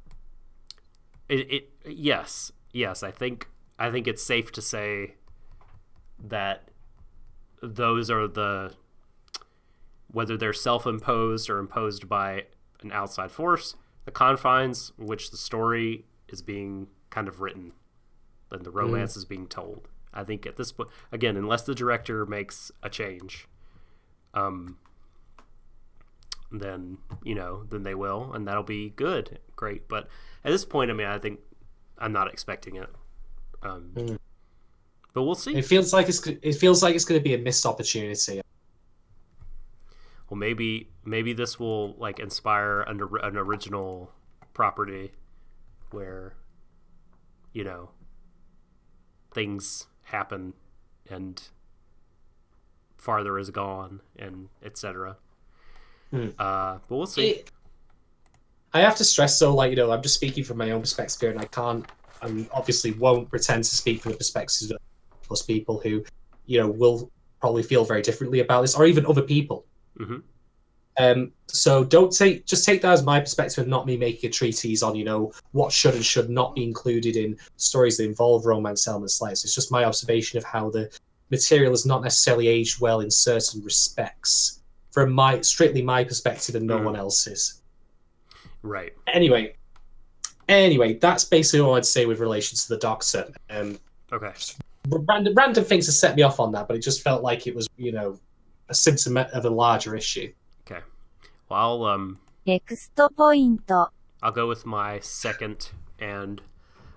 Speaker 1: Yes. I think it's safe to say that those are whether they're self-imposed or imposed by an outside force, the confines in which the story is being kind of written and the romance is being told. I think at this point, again, unless the director makes a change, then they will, and that'll be great. But at this point, I mean, I think I'm not expecting it. But we'll see.
Speaker 2: It feels like it's going to be a missed opportunity.
Speaker 1: Well, maybe this will like inspire an original property where things happen and farther is gone and etc. But we'll see.
Speaker 2: I have to stress though, like, I'm just speaking from my own perspective here, and I obviously won't pretend to speak from the perspectives of most people who, will probably feel very differently about this, or even other people. So just take that as my perspective and not me making a treatise on, what should and should not be included in stories that involve romance elements like this. It's just my observation of how the material has not necessarily aged well in certain respects from strictly my perspective and no one else's.
Speaker 1: Right.
Speaker 2: Anyway, that's basically all I'd say with relation to the Doctor.
Speaker 1: Okay.
Speaker 2: Random things to set me off on that, but it just felt like it was, a symptom of a larger issue.
Speaker 1: Okay. Well,
Speaker 3: Next point.
Speaker 1: I'll go with my second and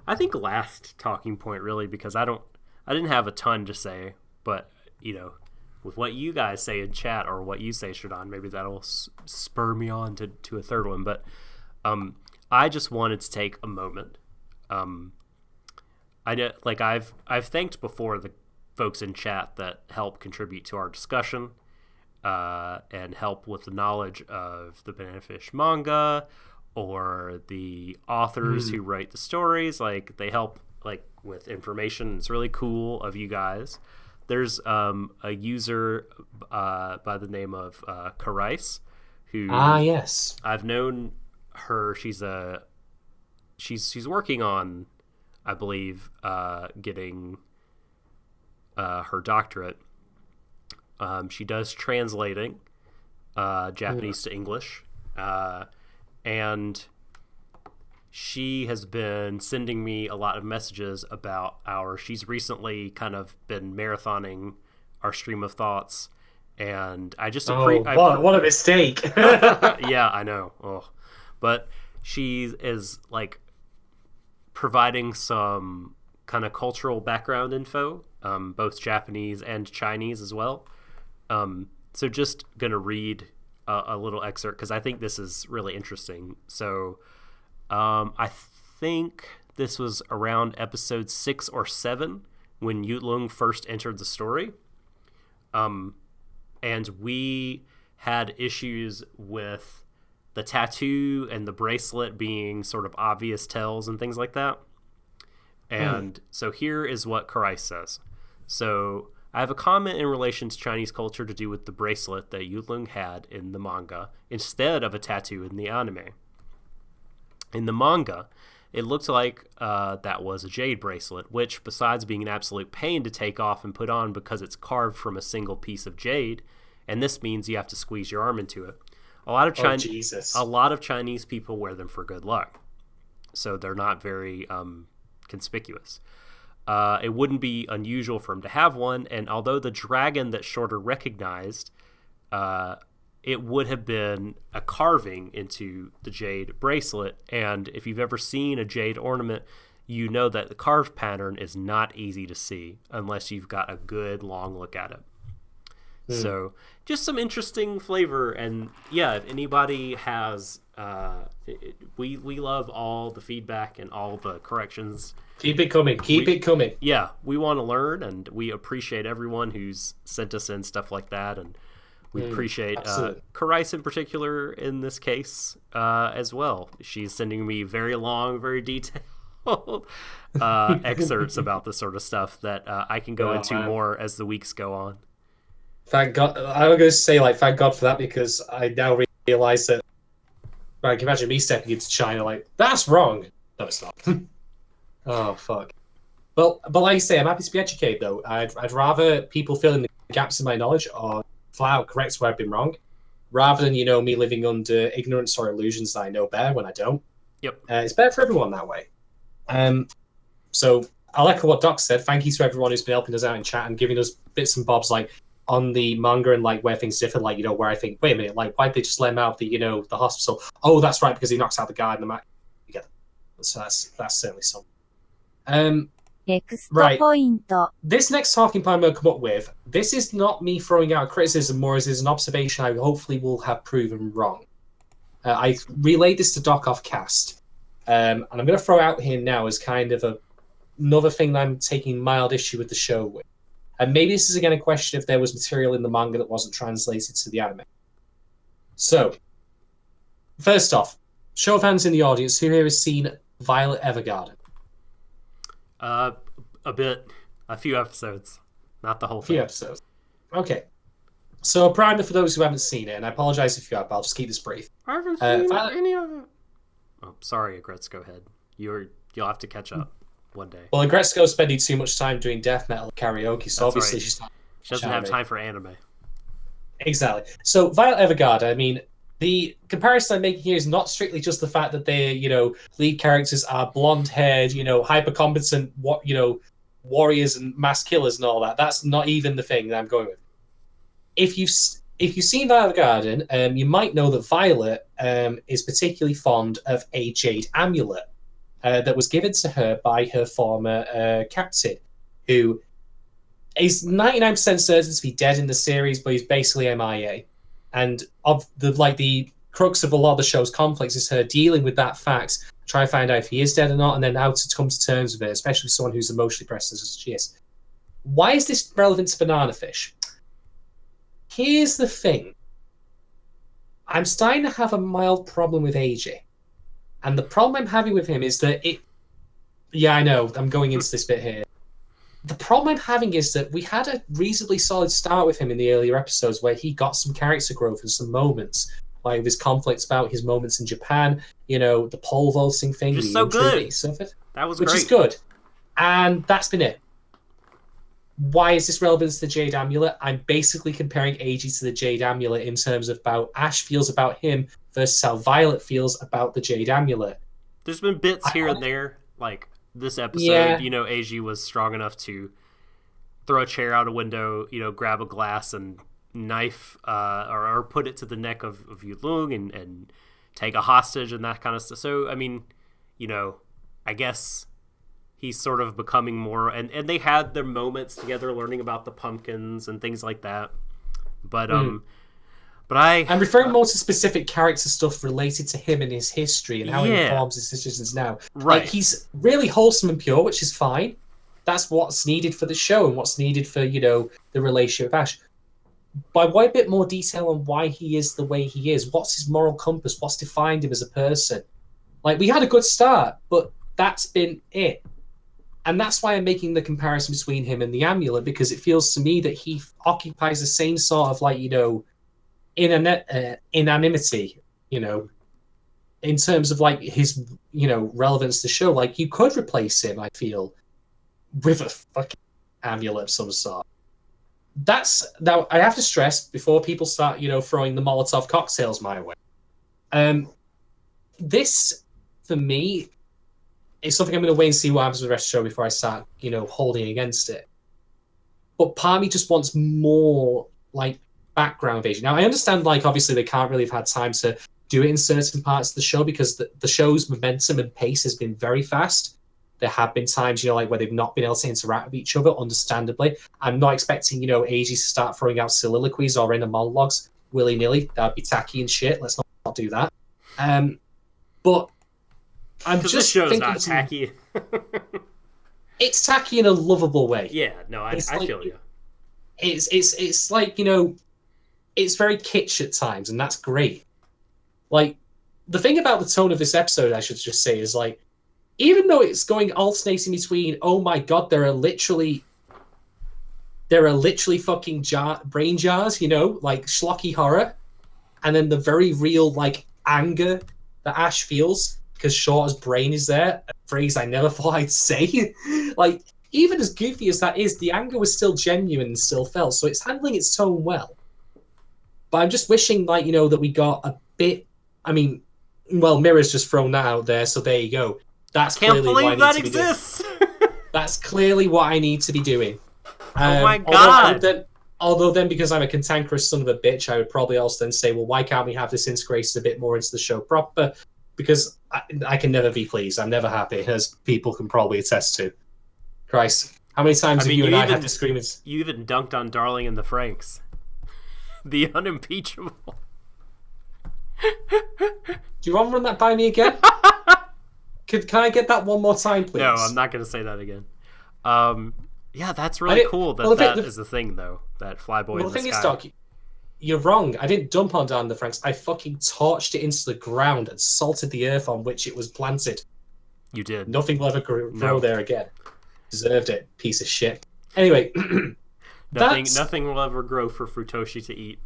Speaker 1: I think last talking point, really, because I didn't have a ton to say, but with what you guys say in chat or what you say, Shadon, maybe that'll spur me on to a third one. But I just wanted to take a moment. I know, like I've thanked before the folks in chat that help contribute to our discussion and help with the knowledge of the Banana Fish manga or the authors who write the stories. Like, they help like with information. It's really cool of you guys. There's a user by the name of Karais, who
Speaker 2: yes,
Speaker 1: I've known her. She's working on, I believe, getting her doctorate. She does translating Japanese to English, and she has been sending me a lot of messages about she's recently kind of been marathoning our stream of thoughts, and I just
Speaker 2: what a mistake.
Speaker 1: Yeah, I know. But she is like providing some kind of cultural background info, both Japanese and Chinese as well. So just gonna read a little excerpt because I think this is really interesting. So I think this was around episode 6 or 7 when Yutlung first entered the story. And we had issues with the tattoo and the bracelet being sort of obvious tells and things like that. And so here is what Karai says. So I have a comment in relation to Chinese culture to do with the bracelet that Yulung had in the manga instead of a tattoo in the anime. In the manga, it looked like that was a jade bracelet, which, besides being an absolute pain to take off and put on because it's carved from a single piece of jade, and this means you have to squeeze your arm into it, a lot of Chinese people wear them for good luck. So they're not very conspicuous. It wouldn't be unusual for him to have one, and although the dragon that Shorter recognized, it would have been a carving into the jade bracelet, and if you've ever seen a jade ornament, you know that the carved pattern is not easy to see unless you've got a good long look at it. So just some interesting flavor, and yeah, if anybody has we love all the feedback and all the corrections.
Speaker 2: Keep it coming.
Speaker 1: Yeah, we want to learn, and we appreciate everyone who's sent us in stuff like that, and we appreciate Karais in particular in this case as well. She's sending me very long, very detailed excerpts about this sort of stuff that I can go into more as the weeks go on.
Speaker 2: Thank God. I was going to say, thank God for that, because I now realize that, like, imagine me stepping into China, that's wrong. No, it's not. Oh, fuck. Well, but like I say, I'm happy to be educated, though. I'd rather people fill in the gaps in my knowledge or flat out correct where I've been wrong, rather than, me living under ignorance or illusions that I know better when I don't.
Speaker 1: Yep.
Speaker 2: It's better for everyone that way. So I'll echo what Doc said. Thank you to everyone who's been helping us out in chat and giving us bits and bobs, on the manga and where things differ, where I think, wait a minute, why'd they just let him out of the the hospital? Oh, that's right, because he knocks out the guy in the match. So that's certainly something. Right. This next talking point I'm going to come up with, this is not me throwing out criticism, more as is an observation I hopefully will have proven wrong. I relayed this to Doc off cast, and I'm going to throw out here now as kind of another thing that I'm taking mild issue with the show with. And maybe this is again a question if there was material in the manga that wasn't translated to the anime. So, first off, show of hands in the audience, who here has seen Violet Evergarden?
Speaker 1: A few episodes, not the whole thing.
Speaker 2: A few episodes. Okay. So, a primer for those who haven't seen it, and I apologize if you have, but I'll just keep this brief.
Speaker 1: I haven't seen any of it. Oh, sorry, Agretz, go ahead. You'll have to catch up one day.
Speaker 2: Well, Agretzko's spending too much time doing death metal karaoke, so
Speaker 1: That's
Speaker 2: obviously
Speaker 1: right. She doesn't have time for anime.
Speaker 2: Exactly. So, Violet Evergarden, the comparison I'm making here is not strictly just the fact that they, lead characters are blonde-haired, hyper-competent, warriors and mass killers and all that. That's not even the thing that I'm going with. If you've seen Violet Evergarden, you might know that Violet is particularly fond of a jade amulet that was given to her by her former captain, who is 99% certain to be dead in the series, but he's basically MIA. And of the crux of a lot of the show's conflicts is her dealing with that fact, try to find out if he is dead or not, and then how to come to terms with it, especially someone who's emotionally pressed as she is. Why is this relevant to Banana Fish? Here's the thing. I'm starting to have a mild problem with AJ. And the problem I'm having with him is that Yeah, I know, I'm going into this bit here. The problem I'm having is that we had a reasonably solid start with him in the earlier episodes where he got some character growth and some moments. Like his conflicts about his moments in Japan, the pole vaulting thing.
Speaker 1: Which is so good. That was great.
Speaker 2: Which is good. And that's been it. Why is this relevant to the Jade Amulet? I'm basically comparing AJ to the Jade Amulet in terms of how Ash feels about him versus how Violet feels about the Jade Amulet.
Speaker 1: There's been bits here and there, like this episode, AJ was strong enough to throw a chair out a window, grab a glass and knife or put it to the neck of Yulung and take a hostage and that kind of stuff. So, I guess he's sort of becoming more, and they had their moments together learning about the pumpkins and things like that. But I'm
Speaker 2: referring more to specific character stuff related to him and his history and how he informs his decisions now.
Speaker 1: Right.
Speaker 2: He's really wholesome and pure, which is fine. That's what's needed for the show and what's needed for, the relationship with Ash. But I want a bit more detail on why he is the way he is. What's his moral compass? What's defined him as a person? We had a good start, but that's been it. And that's why I'm making the comparison between him and the amulet, because it feels to me that he occupies the same sort of like, inanimity, in terms of like his, relevance to the show. Like you could replace him, I feel, with a fucking amulet of some sort. Now I have to stress before people start, throwing the Molotov cocktails my way. This, for me, is something I'm going to wait and see what happens with the rest of the show before I start, holding against it. But part of me just wants more, like, background vision. Now, I understand, like, obviously they can't really have had time to do it in certain parts of the show because the show's momentum and pace has been very fast. There have been times, like, where they've not been able to interact with each other, understandably. I'm not expecting, AG to start throwing out soliloquies or inner monologues willy-nilly. That'd be tacky and shit. Let's not do that. But I'm just
Speaker 1: this show's
Speaker 2: thinking
Speaker 1: not tacky.
Speaker 2: It's tacky in a lovable way.
Speaker 1: Yeah, no, I feel you.
Speaker 2: It's like, it's very kitsch at times, and that's great. Like, the thing about the tone of this episode, I should just say, is like, even though it's going alternating between, oh my god, there are literally fucking brain jars, like schlocky horror, and then the very real, like, anger that Ash feels because Shorter's brain is there, a phrase I never thought I'd say. Like, even as goofy as that is, the anger was still genuine and still felt, so it's handling its tone well. But I'm just wishing, like, that we got a bit... I mean, well, Mirror's just thrown that out there, so there you go. That's
Speaker 1: Can't
Speaker 2: clearly
Speaker 1: believe
Speaker 2: what I
Speaker 1: that
Speaker 2: need to be
Speaker 1: exists!
Speaker 2: That's clearly what I need to be doing.
Speaker 1: Oh my god!
Speaker 2: Although then, because I'm a cantankerous son of a bitch, I would probably also then say, well, why can't we have this integrated a bit more into the show proper? Because I can never be pleased. I'm never happy, as people can probably attest to. Christ, how many times have you and I had disagreements?
Speaker 1: You even dunked on Darling and the Franks. The unimpeachable.
Speaker 2: Do you want to run that by me again? Can I get that one more time, please?
Speaker 1: No, I'm not going to say that again. Yeah, that's really cool that is the thing, though. That flyboy in the
Speaker 2: thing
Speaker 1: sky.
Speaker 2: is, Doc, you're wrong. I didn't dump on Darling and the Franks. I fucking torched it into the ground and salted the earth on which it was planted.
Speaker 1: You did.
Speaker 2: Nothing will ever grow there again. Deserved it, piece of shit. Anyway,
Speaker 1: nothing will ever grow for Futoshi to eat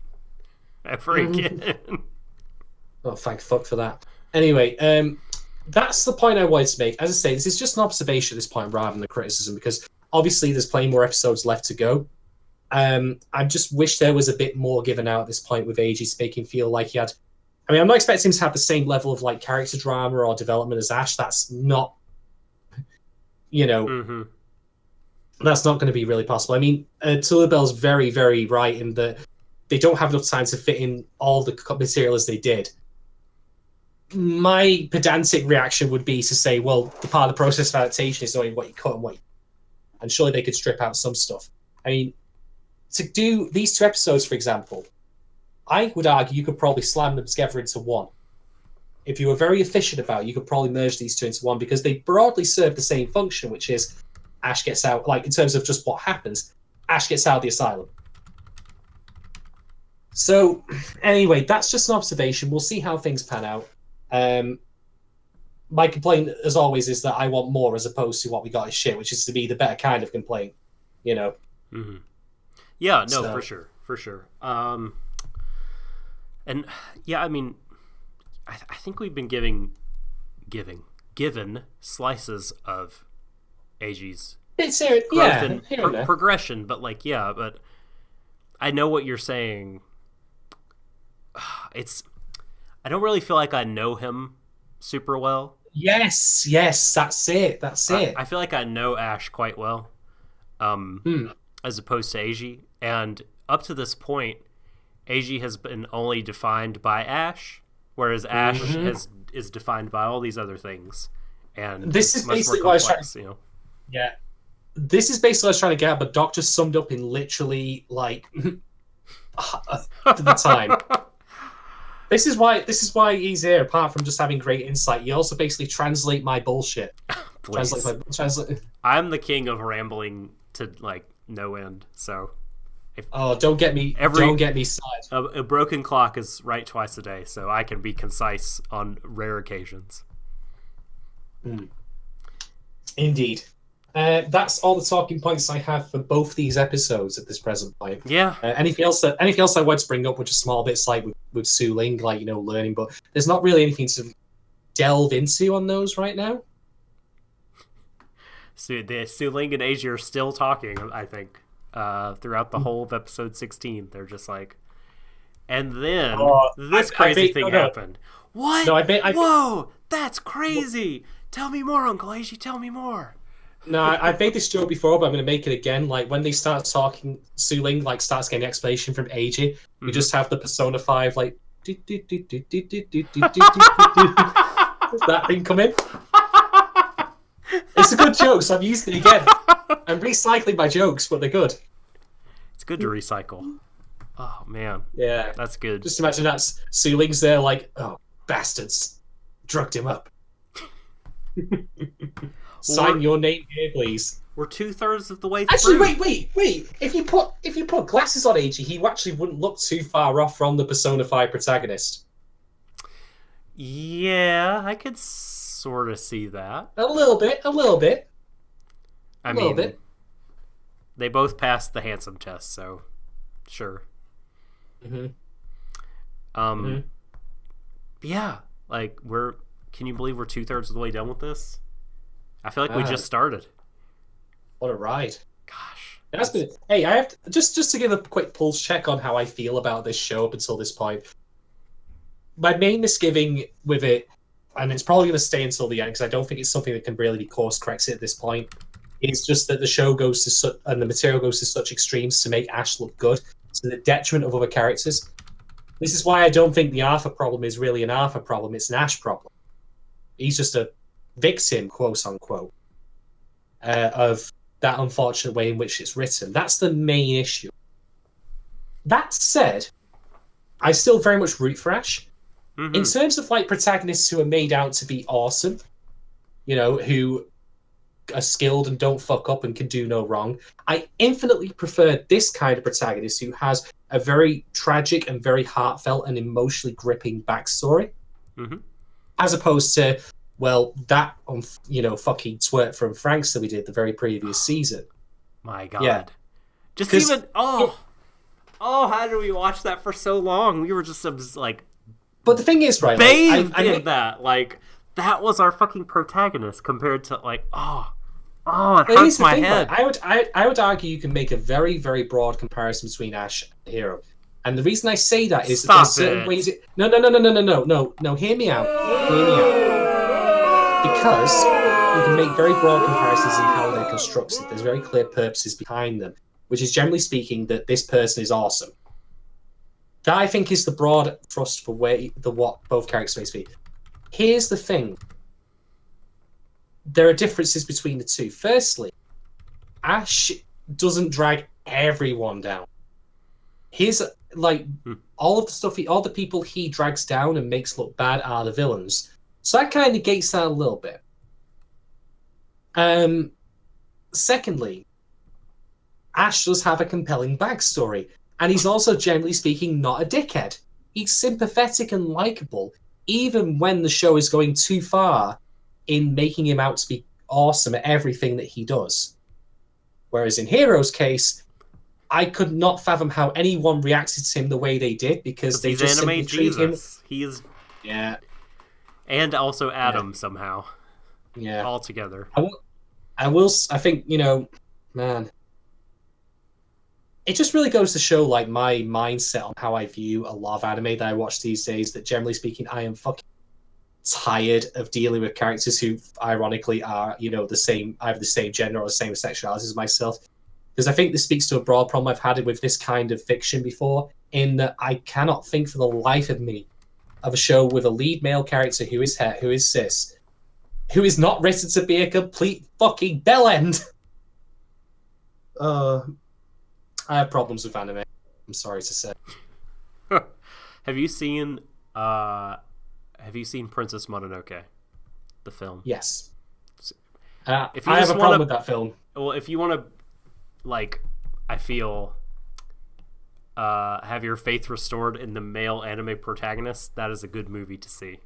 Speaker 1: ever again.
Speaker 2: Oh, thank fuck for that. Anyway, that's the point I wanted to make. As I say, this is just an observation at this point rather than a criticism, because obviously there's plenty more episodes left to go. I just wish there was a bit more given out at this point with AG to make him feel like he had... I mean, I'm not expecting him to have the same level of like character drama or development as Ash. That's not... That's not going to be really possible. I mean, Tullibel's very, very right in that they don't have enough time to fit in all the material as they did. My pedantic reaction would be to say, well, the part of the process of adaptation is knowing what you cut and what you... And surely they could strip out some stuff. I mean, to do these two episodes, for example, I would argue you could probably slam them together into one. If you were very efficient about it, you could probably merge these two into one because they broadly serve the same function, which is Ash gets out, like in terms of just what happens, Ash gets out of the asylum. So, anyway, that's just an observation. We'll see how things pan out. My complaint, as always, is that I want more as opposed to what we got as shit, which is to be the better kind of complaint,
Speaker 1: Mm-hmm. Yeah, no, so. For sure. And yeah, I mean, I think we've been given slices of AG's growth and progression, but like, yeah, but I know what you're saying. I don't really feel like I know him super well.
Speaker 2: Yes, that's it.
Speaker 1: I feel like I know Ash quite well, as opposed to AG. And up to this point, AG has been only defined by Ash, whereas Ash is defined by all these other things. And
Speaker 2: this is basically what I was trying. Yeah, this is basically what I was trying to get at, but Doc just summed up in literally like the time. This is why he's here. Apart from just having great insight, you also basically translate my bullshit. Translate.
Speaker 1: I'm the king of rambling to like no end. So,
Speaker 2: don't get me started.
Speaker 1: A broken clock is right twice a day, so I can be concise on rare occasions.
Speaker 2: Indeed. That's all the talking points I have for both these episodes at this present point.
Speaker 1: Yeah.
Speaker 2: Anything else I want to bring up, which are small bits like with Su Ling, like learning, but there's not really anything to delve into on those right now.
Speaker 1: So the Su Ling and Asia are still talking, I think, throughout the whole of episode 16. They're just like, and then this crazy thing happened. What?
Speaker 2: No,
Speaker 1: Whoa, that's crazy. Tell me more, Uncle Asia. Tell me more.
Speaker 2: No, I've made this joke before, but I'm going to make it again. Like, when they start talking, Su Ling, like, starts getting explanation from Eiji, we just have the Persona 5, like, that thing come in. It's a good joke, so I'm using it again. I'm recycling my jokes, but they're good.
Speaker 1: It's good to recycle. Oh, man.
Speaker 2: Yeah.
Speaker 1: That's good.
Speaker 2: Just imagine that Su Ling's there like, oh, bastards. Drugged him up. Sign your name here, please.
Speaker 1: We're 2/3 of the way through.
Speaker 2: Actually, wait. If you put glasses on Eiji, he actually wouldn't look too far off from the Persona 5 protagonist.
Speaker 1: Yeah, I could sort of see that.
Speaker 2: A little bit.
Speaker 1: I mean, they both passed the handsome test, so sure. Yeah, like can you believe we're 2/3 of the way done with this? I feel like we just started.
Speaker 2: What a ride.
Speaker 1: Gosh.
Speaker 2: Hey, I have to, just to give a quick pulse check on how I feel about this show up until this point. My main misgiving with it, and it's probably going to stay until the end because I don't think it's something that can really be course corrected at this point, is just that the show goes to and the material goes to such extremes to make Ash look good to the detriment of other characters. This is why I don't think the Arthur problem is really an Arthur problem, it's an Ash problem. He's just a victim, quote unquote, of that unfortunate way in which it's written. That's the main issue. That said, I still very much root for Ash. In terms of like protagonists who are made out to be awesome, who are skilled and don't fuck up and can do no wrong, I infinitely prefer this kind of protagonist who has a very tragic and very heartfelt and emotionally gripping backstory, as opposed to, well, that fucking twerp from Frank's that we did the very previous season.
Speaker 1: My God. Yeah. Just even how did we watch that for so long? We were just like,
Speaker 2: but the thing is, right,
Speaker 1: bathed in that. Like, that was our fucking protagonist compared to like, it hurts my head.
Speaker 2: Right? I would argue you can make a very, very broad comparison between Ash and the hero. And the reason I say that is that there's certain ways No, hear me out. Because you can make very broad comparisons in how they're constructed. There's very clear purposes behind them, which is generally speaking that this person is awesome. That, I think, is the broad thrust for what both characters may be. Here's the thing. There are differences between the two. Firstly, Ash doesn't drag everyone down. Here's all the people he drags down and makes look bad are the villains. So that kind of negates that a little bit. Secondly, Ash does have a compelling backstory, and he's also, generally speaking, not a dickhead. He's sympathetic and likable, even when the show is going too far in making him out to be awesome at everything that he does. Whereas in Hero's case, I could not fathom how anyone reacted to him the way they did, because they just simply treat him...
Speaker 1: He is...
Speaker 2: Yeah.
Speaker 1: And also Adam somehow.
Speaker 2: Yeah.
Speaker 1: All together.
Speaker 2: I think, man... It just really goes to show, like, my mindset on how I view a lot of anime that I watch these days, that generally speaking, I am fucking tired of dealing with characters who, ironically, are, either the same gender or the same sexuality as myself. Because I think this speaks to a broad problem I've had with this kind of fiction before, in that I cannot think for the life of me of a show with a lead male character who is cis, who is not written to be a complete fucking bellend. I have problems with anime, I'm sorry to say.
Speaker 1: Have you seen Princess Mononoke, the film?
Speaker 2: Yes.
Speaker 1: I
Speaker 2: have a problem with that film.
Speaker 1: Well, if you want to, like, I feel, have your faith restored in the male anime protagonist, that is a good movie to see.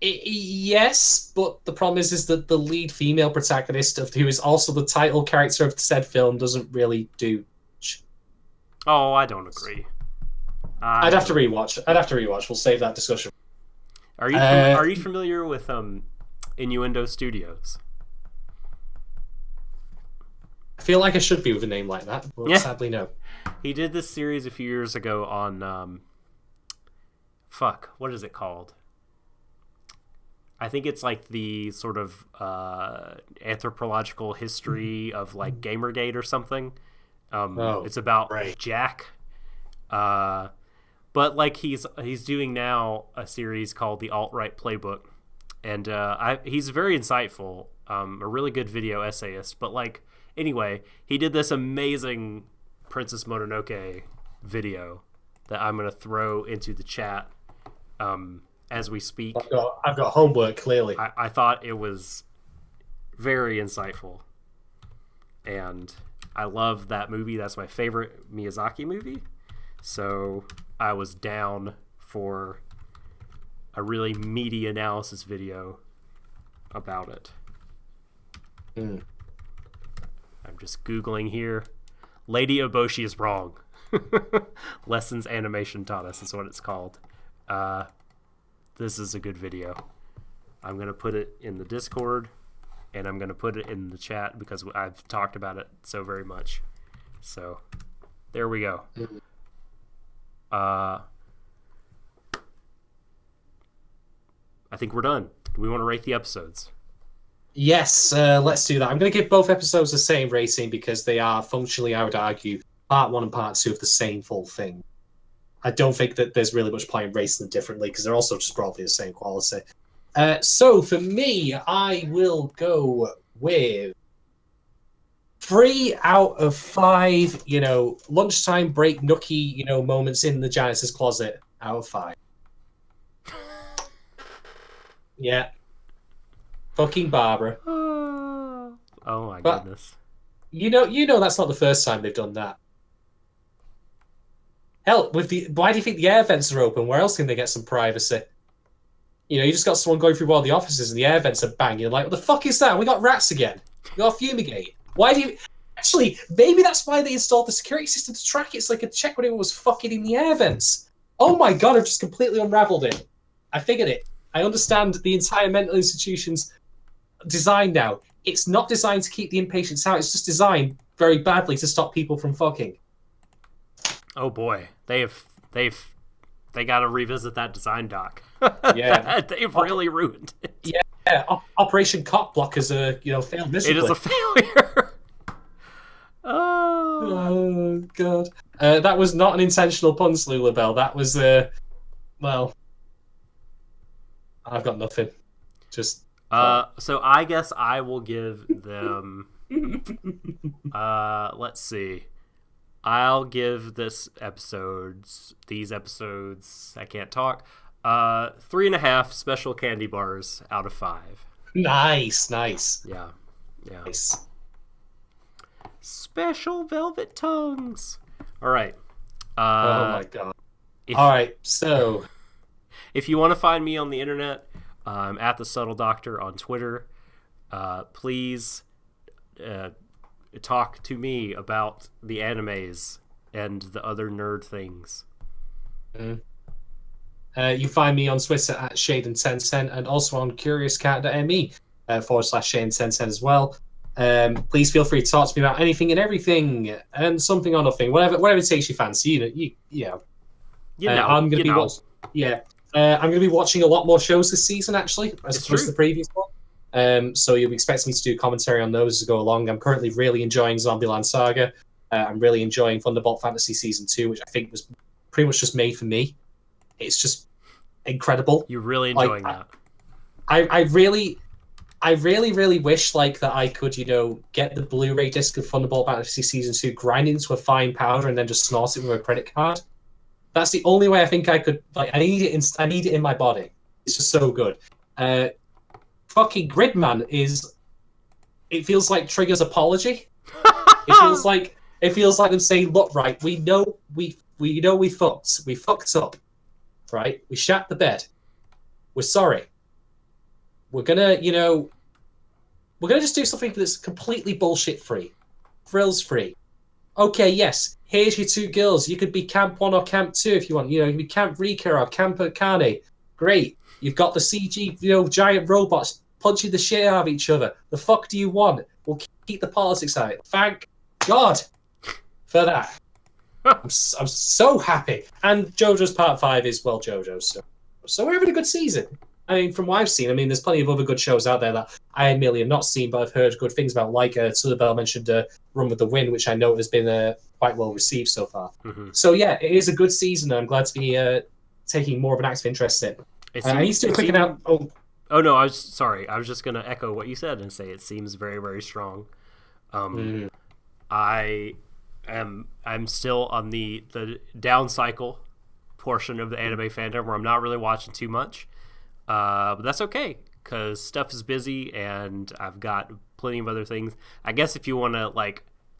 Speaker 2: Yes, but the problem is that the lead female protagonist, who is also the title character of said film, doesn't really do much.
Speaker 1: Oh, I don't agree.
Speaker 2: I'd have to rewatch. We'll save that discussion.
Speaker 1: Are you familiar with Innuendo Studios?
Speaker 2: I feel like I should be with a name like that, but sadly no.
Speaker 1: He did this series a few years ago on what is it called? I think it's like the sort of anthropological history of like Gamergate or something. It's about Jack. But like he's doing now a series called the Alt-Right Playbook, and he's very insightful, a really good video essayist. But like anyway, he did this amazing Princess Mononoke video that I'm gonna throw into the chat as we speak.
Speaker 2: I've got homework, clearly.
Speaker 1: I thought it was very insightful, and I love that movie. That's my favorite Miyazaki movie. So I was down for a really meaty analysis video about it. I'm just Googling here. Lady Oboshi is wrong. Lessons Animation Taught Us is what it's called. This is a good video. I'm going to put it in the Discord, and I'm going to put it in the chat because I've talked about it so very much. So there we go. I think we're done. Do we want to rate the episodes?
Speaker 2: Yes, let's do that. I'm going to give both episodes the same rating because they are functionally, I would argue, part 1 and part 2 of the same full thing. I don't think that there's really much point in rating them differently because they're also just probably the same quality. So for me, I will go with 3 out of 5, lunchtime break nookie, moments in the janitor's closet out of 5. Yeah. Fucking Barbara.
Speaker 1: Oh my goodness.
Speaker 2: You know that's not the first time they've done that. Hell, why do you think the air vents are open? Where else can they get some privacy? You just got someone going through one of the offices and the air vents are banging. You're like, what the fuck is that? We got rats again. We got fumigate. Why do you... Actually, maybe that's why they installed the security system to track it so they could check when anyone was fucking in the air vents. Oh my god, I've just completely unraveled it. I figured it. I understand the entire mental institution's design now. It's not designed to keep the inpatients out. It's just designed very badly to stop people from fucking.
Speaker 1: Oh boy, they got to revisit that design doc.
Speaker 2: Yeah,
Speaker 1: they've really ruined it.
Speaker 2: Yeah, Operation Cock Block is failed miserably.
Speaker 1: It is a failure.
Speaker 2: Oh god, that was not an intentional pun, Lulabelle. That was well, I've got nothing. Just
Speaker 1: so I guess I will give them. Let's see. I'll give these episodes, I can't talk, 3.5 special candy bars out of 5.
Speaker 2: Nice.
Speaker 1: Yeah.
Speaker 2: Nice.
Speaker 1: Special velvet tongues. All right.
Speaker 2: Oh my god. All right, so
Speaker 1: if you want to find me on the internet, I'm at the Subtle Doctor on Twitter. Please talk to me about the animes and the other nerd things.
Speaker 2: You find me on Twitter at Shadon1010 and also on CuriousCat.me /Shadon1010 as well. Please feel free to talk to me about anything and everything and something or nothing, whatever it takes you fancy. I'm going to be watching a lot more shows this season, actually, as opposed to the previous one. So you'll be expecting me to do commentary on those as I go along. I'm currently really enjoying Zombieland Saga. I'm really enjoying Thunderbolt Fantasy Season 2, which I think was pretty much just made for me. It's just incredible.
Speaker 1: You're really enjoying that.
Speaker 2: I really wish that I could, get the Blu-ray disc of Thunderbolt Fantasy Season 2, grind it into a fine powder, and then just snort it with a credit card. That's the only way I think I could. I need it in my body. It's just so good. Fucking Gridman is. It feels like Trigger's apology. It feels like them saying, "Look, right, we know we fucked up, right? We shat the bed. We're sorry. we're gonna, we're gonna just do something that's completely bullshit free, frills free. Okay, yes, here's your two girls. You could be Camp 1 or Camp 2 if you want. You can be Camp Rika or Camp Akane. Great. You've got the CG, giant robots punching the shit out of each other. The fuck do you want? We'll keep the politics out. Thank God for that. I'm so happy. And JoJo's Part 5 is, well, JoJo's. So we're having a good season. I mean, from what I've seen, there's plenty of other good shows out there that I admittedly have not seen, but I've heard good things about. Like Bell mentioned Run with the Wind, which I know has been quite well received so far. Mm-hmm. So yeah, it is a good season, and I'm glad to be taking more of an active interest in. I need to do a quick announcement.
Speaker 1: Oh no, I was sorry. I was just going to echo what you said and say it seems very, very strong. I'm still on the down cycle portion of the anime fandom where I'm not really watching too much. But that's okay because stuff is busy and I've got plenty of other things. I guess if you want to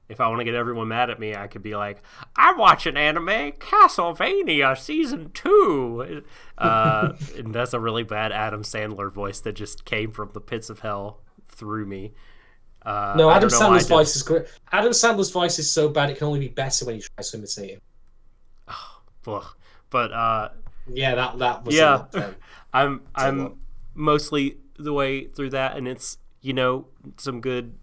Speaker 1: if I want to get everyone mad at me, I could be like, I'm watching anime Castlevania Season 2. And that's a really bad Adam Sandler voice that just came from the pits of hell through me.
Speaker 2: No, Adam Sandler's voice is great. Adam Sandler's voice is so bad it can only be better when you try to imitate him.
Speaker 1: But
Speaker 2: yeah, that was
Speaker 1: I'm mostly the way through that, and it's some good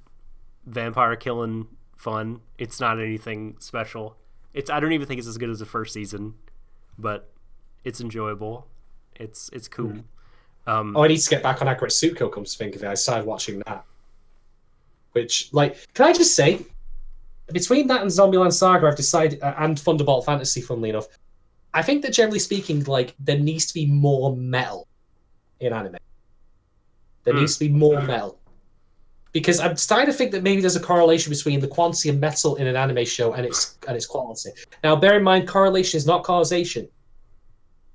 Speaker 1: vampire killing fun. It's not anything special. I don't even think it's as good as the first season, but it's enjoyable. It's cool.
Speaker 2: I need to get back on Agretsuko. Comes to think of it, I started watching that. Which, can I just say, between that and Zombieland Saga, I've decided, and Thunderbolt Fantasy, funnily enough, I think that generally speaking, there needs to be more metal in anime. There needs to be more metal. Because I'm starting to think that maybe there's a correlation between the quantity of metal in an anime show and its quality. Now, bear in mind, correlation is not causation.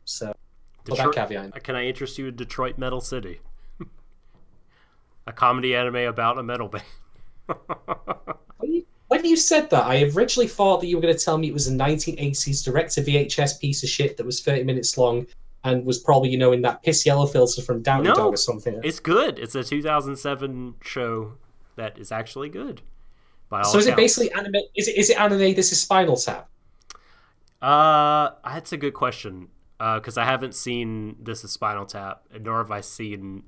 Speaker 2: So, put that caveat in.
Speaker 1: Can I interest you in Detroit Metal City? A comedy anime about a metal band.
Speaker 2: When you said that, I originally thought that you were going to tell me it was a 1980s direct-to-VHS piece of shit that was 30 minutes long and was probably, in that piss yellow filter from Downey Dog or something.
Speaker 1: It's good. It's a 2007 show that is actually good.
Speaker 2: So is it basically anime? Is it anime? This is Spinal Tap.
Speaker 1: That's a good question because I haven't seen This is Spinal Tap, nor have I seen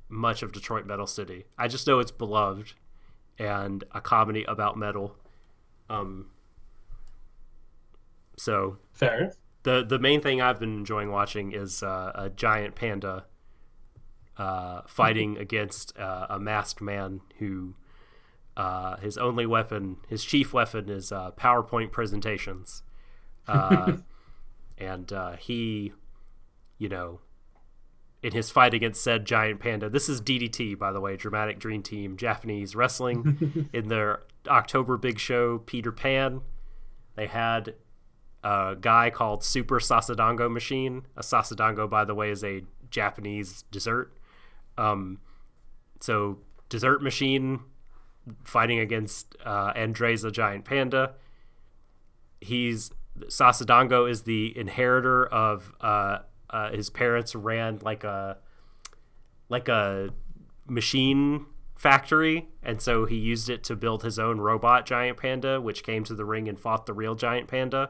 Speaker 1: much of Detroit Metal City. I just know it's beloved and a comedy about metal. So
Speaker 2: fair.
Speaker 1: The main thing I've been enjoying watching is a giant panda fighting against a masked man who his only weapon, his chief weapon, is PowerPoint presentations, and he, in his fight against said giant panda. This is DDT, by the way, Dramatic Dream Team, Japanese wrestling. In their October big show, Peter Pan, they had a guy called Super Sasadango Machine. A Sasadango, by the way, is a Japanese dessert. So Dessert Machine fighting against Andres, a giant panda. Sasadango is the inheritor of his parents ran like a machine factory, and so he used it to build his own robot giant panda, which came to the ring and fought the real giant panda.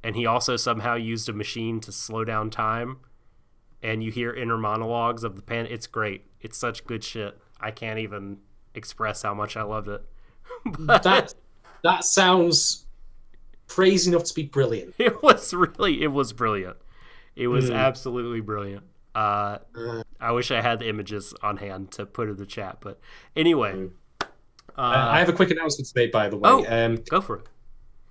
Speaker 1: And he also somehow used a machine to slow down time, and you hear inner monologues of the panda. It's great. It's such good shit. I can't even express how much I loved it.
Speaker 2: That sounds crazy enough to be brilliant.
Speaker 1: It was brilliant. It was absolutely brilliant. I wish I had the images on hand to put in the chat, but anyway.
Speaker 2: I have a quick announcement to make, by the way.
Speaker 1: Oh, go for it.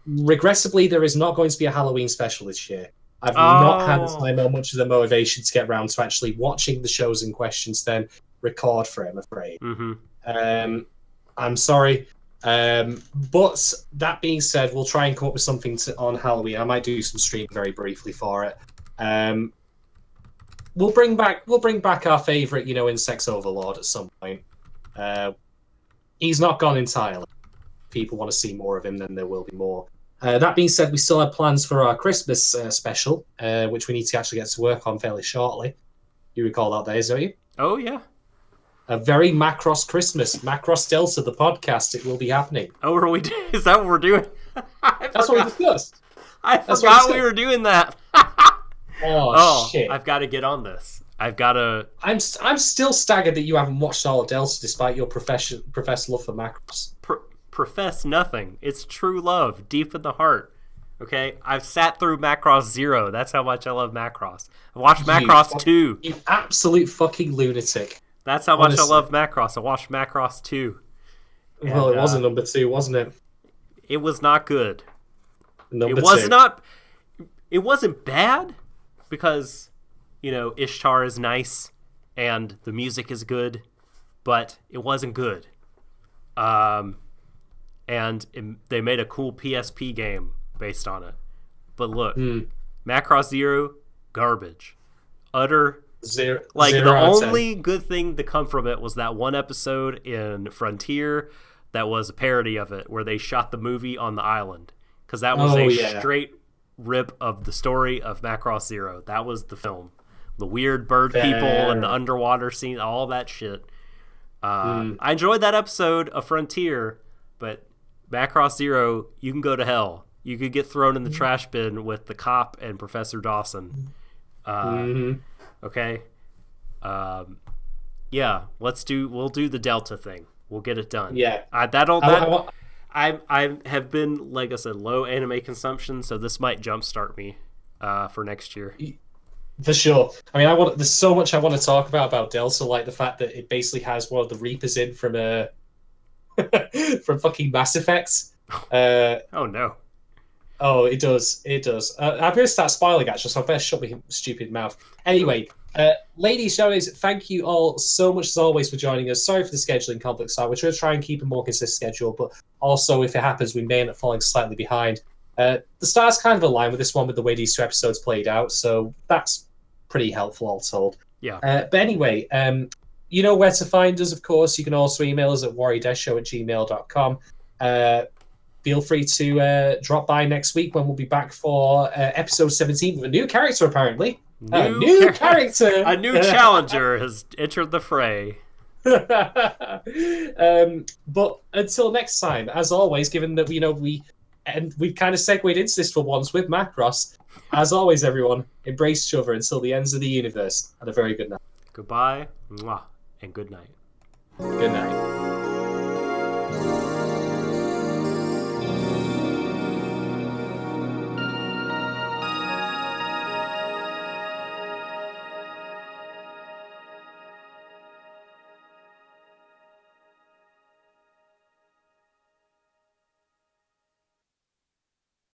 Speaker 2: Regressively, there is not going to be a Halloween special this year. I've not had time or much of the motivation to get around to actually watching the shows in question to then record for it, I'm afraid. I'm sorry. But that being said, we'll try and come up with something on Halloween. I might do some stream very briefly for it. We'll bring back our favorite, Insects Overlord at some point. He's not gone entirely. If people want to see more of him, then there will be more. That being said, we still have plans for our Christmas special, which we need to actually get to work on fairly shortly. You recall that days, don't you?
Speaker 1: Oh yeah,
Speaker 2: A very Macross Christmas. Macross Delta, the podcast. It will be happening.
Speaker 1: Oh, are we? Is that what we're doing?
Speaker 2: That's what we discussed.
Speaker 1: I forgot we were doing that.
Speaker 2: Oh, shit.
Speaker 1: I've got to get on this. I've got to...
Speaker 2: I'm still staggered that you haven't watched all of Delta despite your professed love for Macross.
Speaker 1: Profess nothing. It's true love, deep in the heart. Okay? I've sat through Macross 0. That's how much I love Macross. I watched Macross 2.
Speaker 2: You absolute fucking lunatic.
Speaker 1: That's how much I love Macross. I watched Macross 2.
Speaker 2: Well, it wasn't number 2, wasn't it?
Speaker 1: It was not good.
Speaker 2: Number
Speaker 1: it was
Speaker 2: 2.
Speaker 1: not... It wasn't bad, because, you know, Ishtar is nice, and the music is good, but it wasn't good. They made a cool PSP game based on it. But look, Macross 0, garbage. Utter...
Speaker 2: Zero
Speaker 1: the only good thing to come from it was that one episode in Frontier that was a parody of it, where they shot the movie on the island. Because that was straight rip of the story of Macross 0. That was the film. The weird bird people and the underwater scene, all that shit. I enjoyed that episode of Frontier, but Macross 0, you can go to hell. You could get thrown in the trash bin with the cop and Professor Dawson. Okay? Yeah, we'll do the Delta thing. We'll get it done.
Speaker 2: Yeah.
Speaker 1: I have been, like I said, low anime consumption, so this might jumpstart me for next year.
Speaker 2: For sure. I mean, there's so much I want to talk about Delta, like the fact that it basically has one of the Reapers in from from fucking Mass Effect.
Speaker 1: Oh no.
Speaker 2: Oh, it does. It does. I'm going to start spoiling, actually, so I better shut my stupid mouth. Anyway, ladies, gentlemen, thank you all so much, as always, for joining us. Sorry for the scheduling conflicts. We're trying to try and keep a more consistent schedule, but also, if it happens, we may end up falling slightly behind. The stars kind of align with this one with the way these 2 episodes played out, so that's pretty helpful, all told.
Speaker 1: Yeah.
Speaker 2: But anyway, you know where to find us, of course. You can also email us at warudeshow@gmail.com. Feel free to drop by next week when we'll be back for episode 17 with a new character, apparently. New character!
Speaker 1: A new challenger has entered the fray.
Speaker 2: But until next time, as always, given that we've kind of segued into this for once with Macross, as always, everyone, embrace each other until the ends of the universe. And a very good night.
Speaker 1: Goodbye, mwah, and good night.
Speaker 2: Good night.